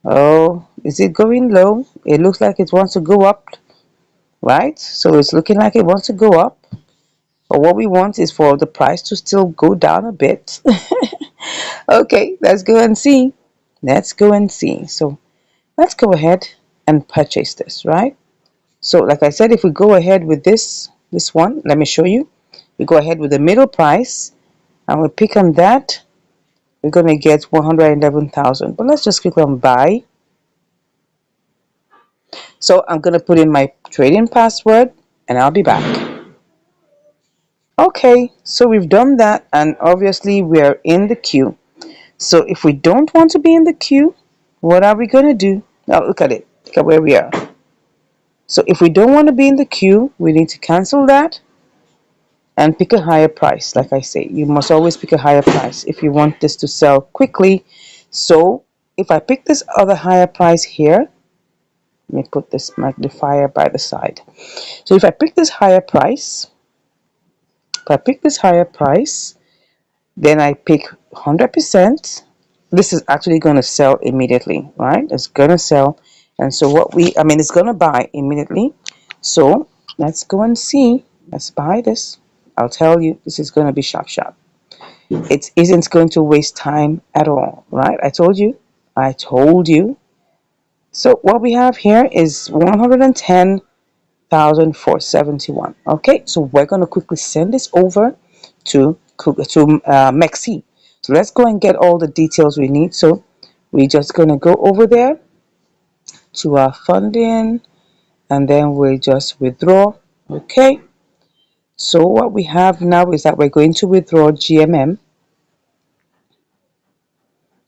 Oh, is it going low? It looks like it wants to go up, right? So it's looking like it wants to go up. But what we want is for the price to still go down a bit. Okay, let's go and see. Let's go and see. So let's go ahead and purchase this, right? So like I said, if we go ahead with this one, let me show you. We go ahead with the middle price and we pick on that. We're going to get 111,000. But let's just click on buy. So I'm going to put in my trading password and I'll be back. Okay, so we've done that and obviously we're in the queue. So if we don't want to be in the queue, what are we going to do? Now look at it. Look at where we are. So if we don't want to be in the queue, we need to cancel that and pick a higher price. Like I say, you must always pick a higher price if you want this to sell quickly. So if I pick this other higher price here, let me put this magnifier by the side. So if I pick this higher price, then I pick 100%. This is actually going to sell immediately, right? It's going to sell. And so it's going to buy immediately. So let's go and see. Let's buy this. I'll tell you, this is going to be sharp, sharp. It isn't going to waste time at all, right? I told you. So what we have here is 110,471. Okay, so we're going to quickly send this over to Mexi. So let's go and get all the details we need. So we're just going to go over there to our funding and then we just withdraw. Okay, so what we have now is that we're going to withdraw GMM.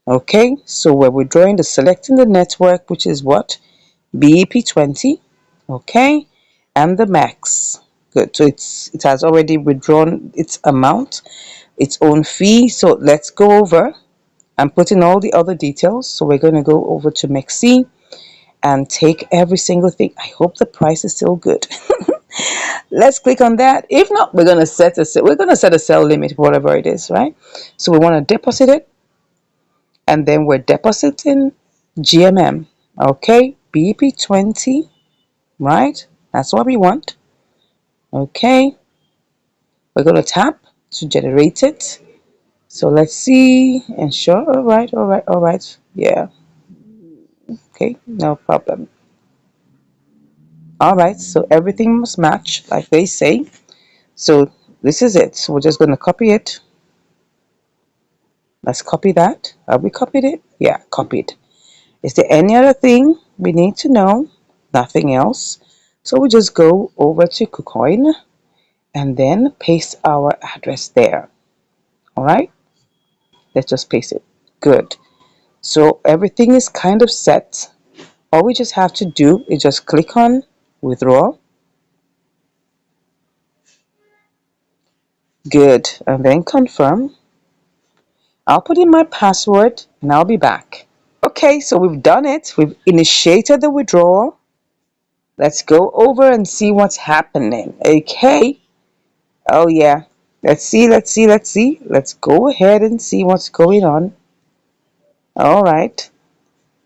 Okay, so we're withdrawing selecting the network, which is what? BEP20. Okay, and the max. Good, so it has already withdrawn its amount, its own fee. So let's go over and put in all the other details. So we're going to go over to Mexi and take every single thing. I hope the price is still good. Let's click on that. If not, we're going to set a sell limit, whatever it is, right? So we want to deposit it, and then we're depositing GMM. Okay, BP20, right? That's what we want. Okay, we're going to tap to generate it. So let's see, ensure. All right. Yeah. Okay, no problem. All right, so everything must match like they say. So this is it. So we're just going to copy it. Let's copy that. Have we copied it? Yeah, copied. Is there any other thing we need to know? Nothing else. So we just go over to KuCoin and then paste our address there. All right, let's just paste it. Good. So everything is kind of set. All we just have to do is just click on withdraw. Good. And then confirm. I'll put in my password and I'll be back. Okay, so we've done it. We've initiated the withdrawal. Let's go over and see what's happening. Okay. Oh, yeah. Let's see. Let's go ahead and see what's going on. All right.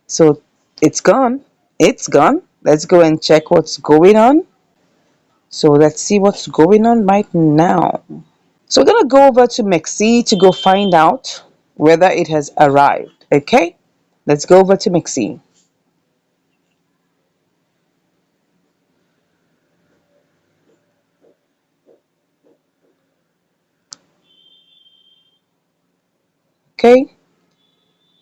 So it's gone. It's gone. Let's go and check what's going on. So let's see what's going on right now. So we're going to go over to Mexi to go find out whether it has arrived. Okay? Let's go over to Mexi. Okay?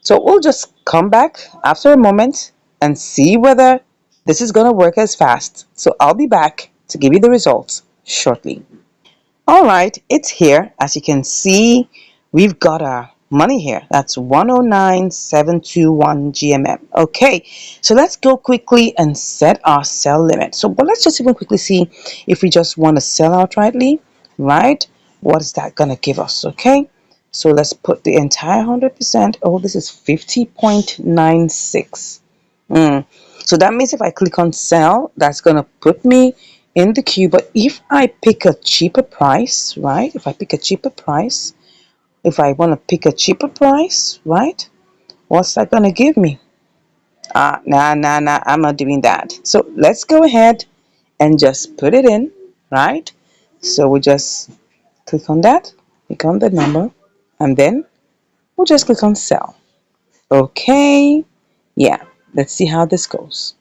So we'll just come back after a moment and see whether this is going to work as fast. So I'll be back to give you the results shortly. All right, it's here. As you can see, we've got our money here. That's 109,721 GMM. Okay, so let's go quickly and set our sell limit. So but let's just even quickly see if we just want to sell outrightly, right? What is that going to give us? Okay, so let's put the entire 100%. Oh, this is 50.96. So that means if I click on sell, that's going to put me in the queue. But if I pick a cheaper price, right? If I pick a cheaper price, if I want to pick a cheaper price, right? What's that going to give me? Nah. I'm not doing that. So let's go ahead and just put it in, right? So we just click on that, click on the number, and then we'll just click on sell. Okay. Yeah. Let's see how this goes.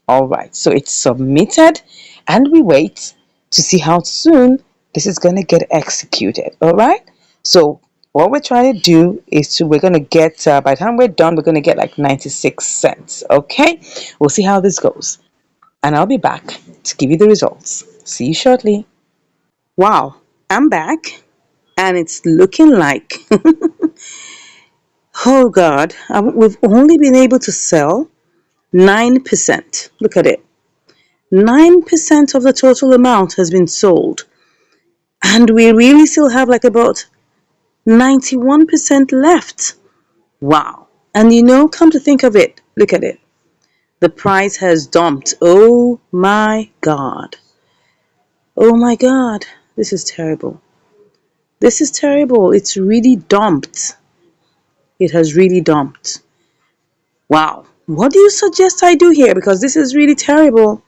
All right, so it's submitted and we wait to see how soon this is going to get executed. All right, so what we're trying to do is we're going to get, by the time we're done, we're going to get like 96 cents. Okay, we'll see how this goes. And I'll be back to give you the results. See you shortly. Wow, I'm back and it's looking like, oh God, we've only been able to sell 9%. Look at it. 9% of the total amount has been sold. And we really still have like about 91% left. Wow. And come to think of it, look at it. The price has dumped. Oh my God. Oh my God. This is terrible. This is terrible. It's really dumped. It has really dumped. Wow. What do you suggest I do here? Because this is really terrible.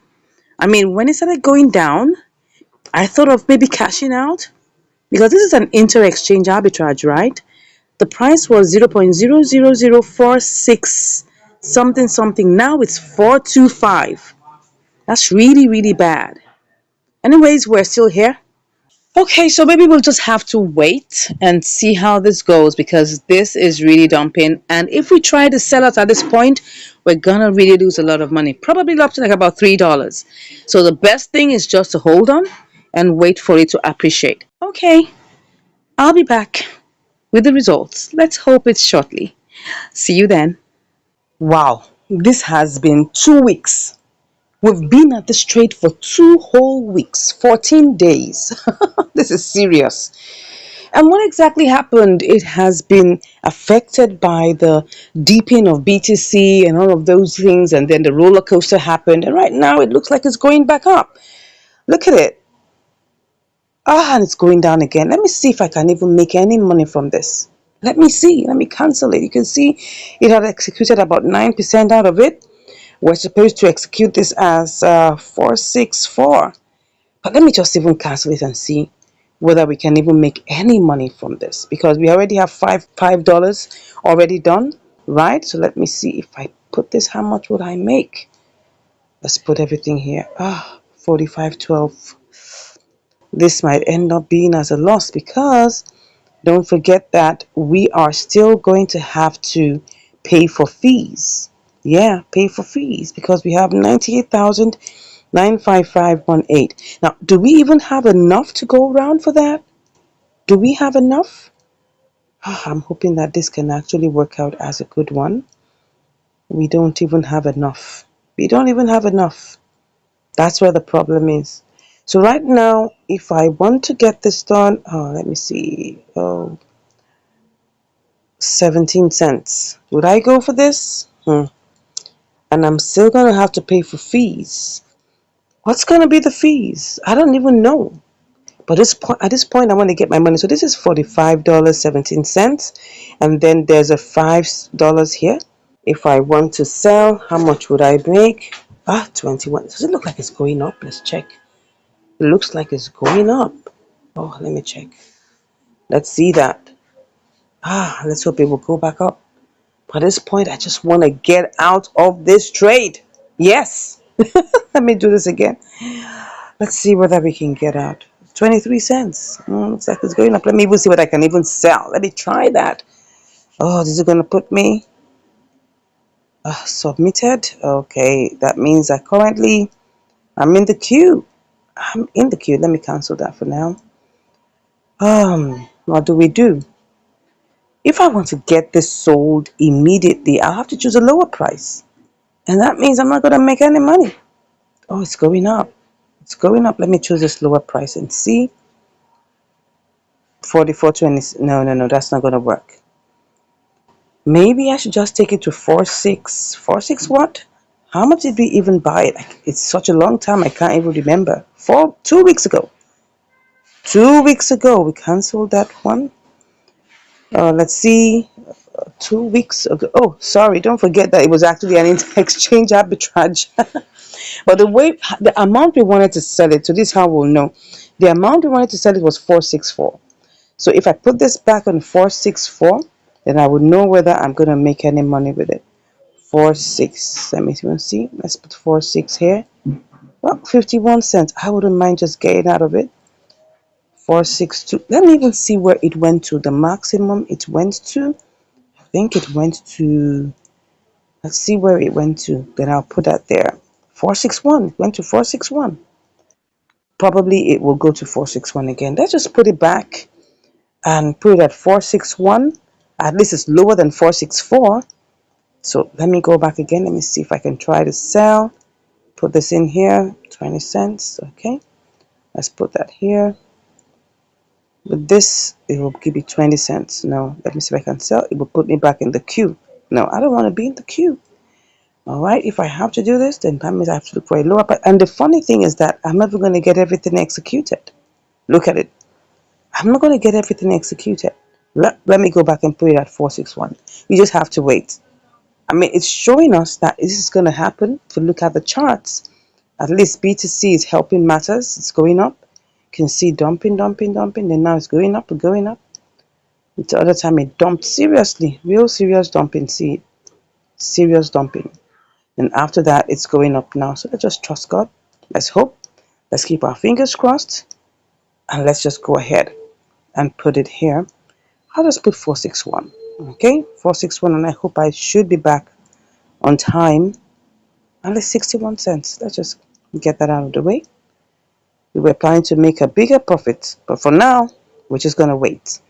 I mean, when it started going down, I thought of maybe cashing out. Because this is an inter-exchange arbitrage, right? The price was 0.00046 something something. Now it's 425. That's really, really bad. Anyways, we're still here. Okay, so maybe we'll just have to wait and see how this goes because this is really dumping. And if we try to sell it at this point, we're gonna really lose a lot of money. Probably up to like about $3. So the best thing is just to hold on and wait for it to appreciate. Okay, I'll be back with the results. Let's hope it's shortly. See you then. Wow, this has been 2 weeks. We've been at this trade for 2 whole weeks, 14 days. This is serious. And what exactly happened? It has been affected by the deeping of BTC and all of those things, and then the roller coaster happened, and right now it looks like it's going back up. Look at it. And it's going down again. Let me see if I can even make any money from this. Let me see. Let me cancel it. You can see it had executed about 9% out of it. We're supposed to execute this as 464. But let me just even cancel it and see whether we can even make any money from this because we already have $5 already done, right? So let me see if I put this, how much would I make? Let's put everything here. 45.12. This might end up being as a loss because don't forget that we are still going to have to pay for fees. Yeah, pay for fees because we have 98,955.18. Now, do we even have enough to go around for that? Do we have enough? I'm hoping that this can actually work out as a good one. We don't even have enough. We don't even have enough. That's where the problem is. So right now, if I want to get this done, let me see. 17 cents. Would I go for this? And I'm still going to have to pay for fees. What's going to be the fees? I don't even know. But at this point, I want to get my money. So this is $45.17. And then there's a $5 here. If I want to sell, how much would I make? 21. Does it look like it's going up? Let's check. It looks like it's going up. Oh, let me check. Let's see that. Let's hope it will go back up. But at this point, I just want to get out of this trade. Yes. Let me do this again. Let's see whether we can get out. 23 cents. Looks like it's going up. Let me even see what I can even sell. Let me try that. Oh, this is going to put me submitted. Okay, that means that currently I'm in the queue. I'm in the queue. Let me cancel that for now. What do we do? If I want to get this sold immediately, I'll have to choose a lower price. And that means I'm not going to make any money. Oh, it's going up. It's going up. Let me choose this lower price and see. 44.20. No, no, no, that's not going to work. Maybe I should just take it to 46. 46 what? How much did we even buy it? It's such a long time, I can't even remember. 2 weeks ago. 2 weeks ago, we canceled that one. Let's see. 2 weeks ago. Oh, sorry. Don't forget that it was actually an exchange arbitrage. But the amount we wanted to sell it, so this is how we'll know. The amount we wanted to sell it was 464. So if I put this back on 464, then I would know whether I'm going to make any money with it. 46. Let me see. Let's put 46 here. Well, 51 cents. I wouldn't mind just getting out of it. 462. Let me even see where it went to. The maximum it went to. I think it went to. Let's see where it went to. Then I'll put that there. 461. It went to 461. Probably it will go to 461 again. Let's just put it back and put it at 461. At least it's lower than 464. So let me go back again. Let me see if I can try to sell. Put this in here. 20 cents. Okay. Let's put that here. With this, it will give me 20 cents. No, let me see if I can sell. It will put me back in the queue. No, I don't want to be in the queue. All right, if I have to do this, then that means I have to look for a lower price. And the funny thing is that I'm never going to get everything executed. Look at it. I'm not going to get everything executed. Let me go back and put it at 461. You just have to wait. I mean, it's showing us that this is going to happen. If you look at the charts, at least BTC is helping matters. It's going up. You can see dumping, dumping, dumping. Then now it's going up, going up. The other time it dumped seriously. Real serious dumping. See, serious dumping. And after that, it's going up now. So let's just trust God. Let's hope. Let's keep our fingers crossed. And let's just go ahead and put it here. I'll just put 461. Okay, 461. And I hope I should be back on time. And it's 61 cents. Let's just get that out of the way. We were planning to make a bigger profit. But for now, we're just going to wait.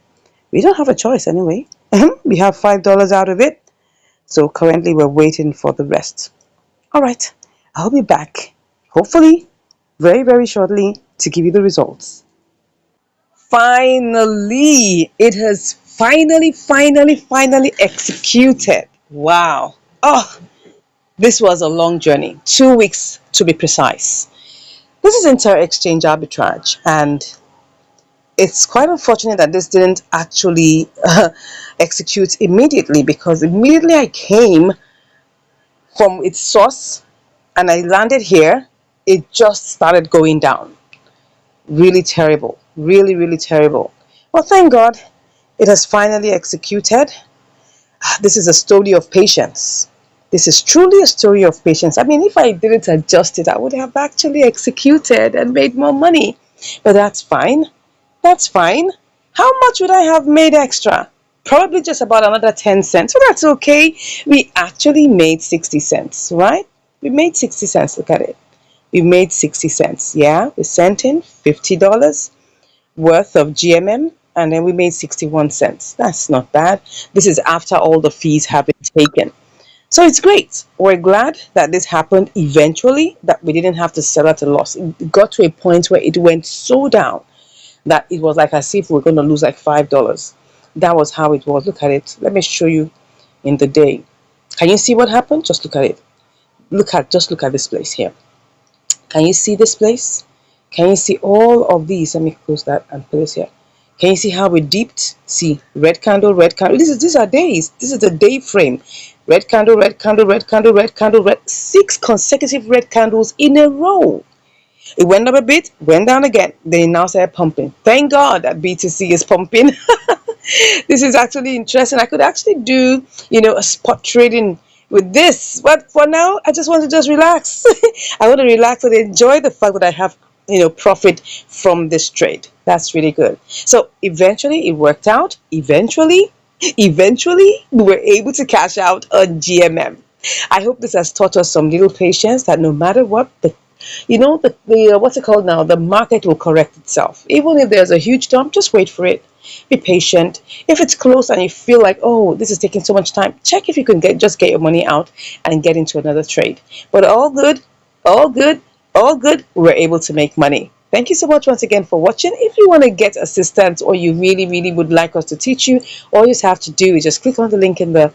We don't have a choice anyway. We have $5 out of it. So currently, we're waiting for the rest. All right, I'll be back, hopefully, very, very shortly to give you the results. Finally, it has finally executed. Wow. Oh, this was a long journey, 2 weeks to be precise. This is inter-exchange arbitrage, and it's quite unfortunate that this didn't actually execute immediately because immediately I came from its source and I landed here, it just started going down. Really terrible. Really, really terrible. Well, thank God it has finally executed. This is a story of patience. This is truly a story of patience. I mean, if I didn't adjust it, I would have actually executed and made more money. But that's fine. That's fine. How much would I have made extra? Probably just about another 10 cents. So that's okay. We actually made 60 cents, right? We made 60 cents. Look at it. We made 60 cents. Yeah, we sent in $50 worth of GMM and then we made 61 cents. That's not bad. This is after all the fees have been taken. So it's great. We're glad that this happened eventually, that we didn't have to sell at a loss. It got to a point where it went so down that it was like as if we are going to lose like $5. That was how it was. Look at it. Let me show you in the day. Can you see what happened? Just look at it. Just look at this place here. Can you see this place? Can you see all of these? Let me close that and put this here. Can you see how we dipped? See, red candle, red candle. These are days. This is the day frame. Red candle, red candle, red candle, red candle, red. 6 consecutive red candles in a row. It went up a bit, went down again. They now started pumping. Thank God that BTC is pumping. This is actually interesting. I could actually do, a spot trading with this. But for now, I just want to just relax. I want to relax and enjoy the fact that I have, profit from this trade. That's really good. So eventually it worked out. Eventually, we were able to cash out on GMM. I hope this has taught us some little patience that no matter what, the what's it called now? The market will correct itself. Even if there's a huge dump, just wait for it. Be patient. If it's close and you feel like, oh, this is taking so much time, check if you can get your money out and get into another trade. But all good, all good, all good. We're able to make money. Thank you so much once again for watching. If you want to get assistance or you really, really would like us to teach you, all you have to do is just click on the link in the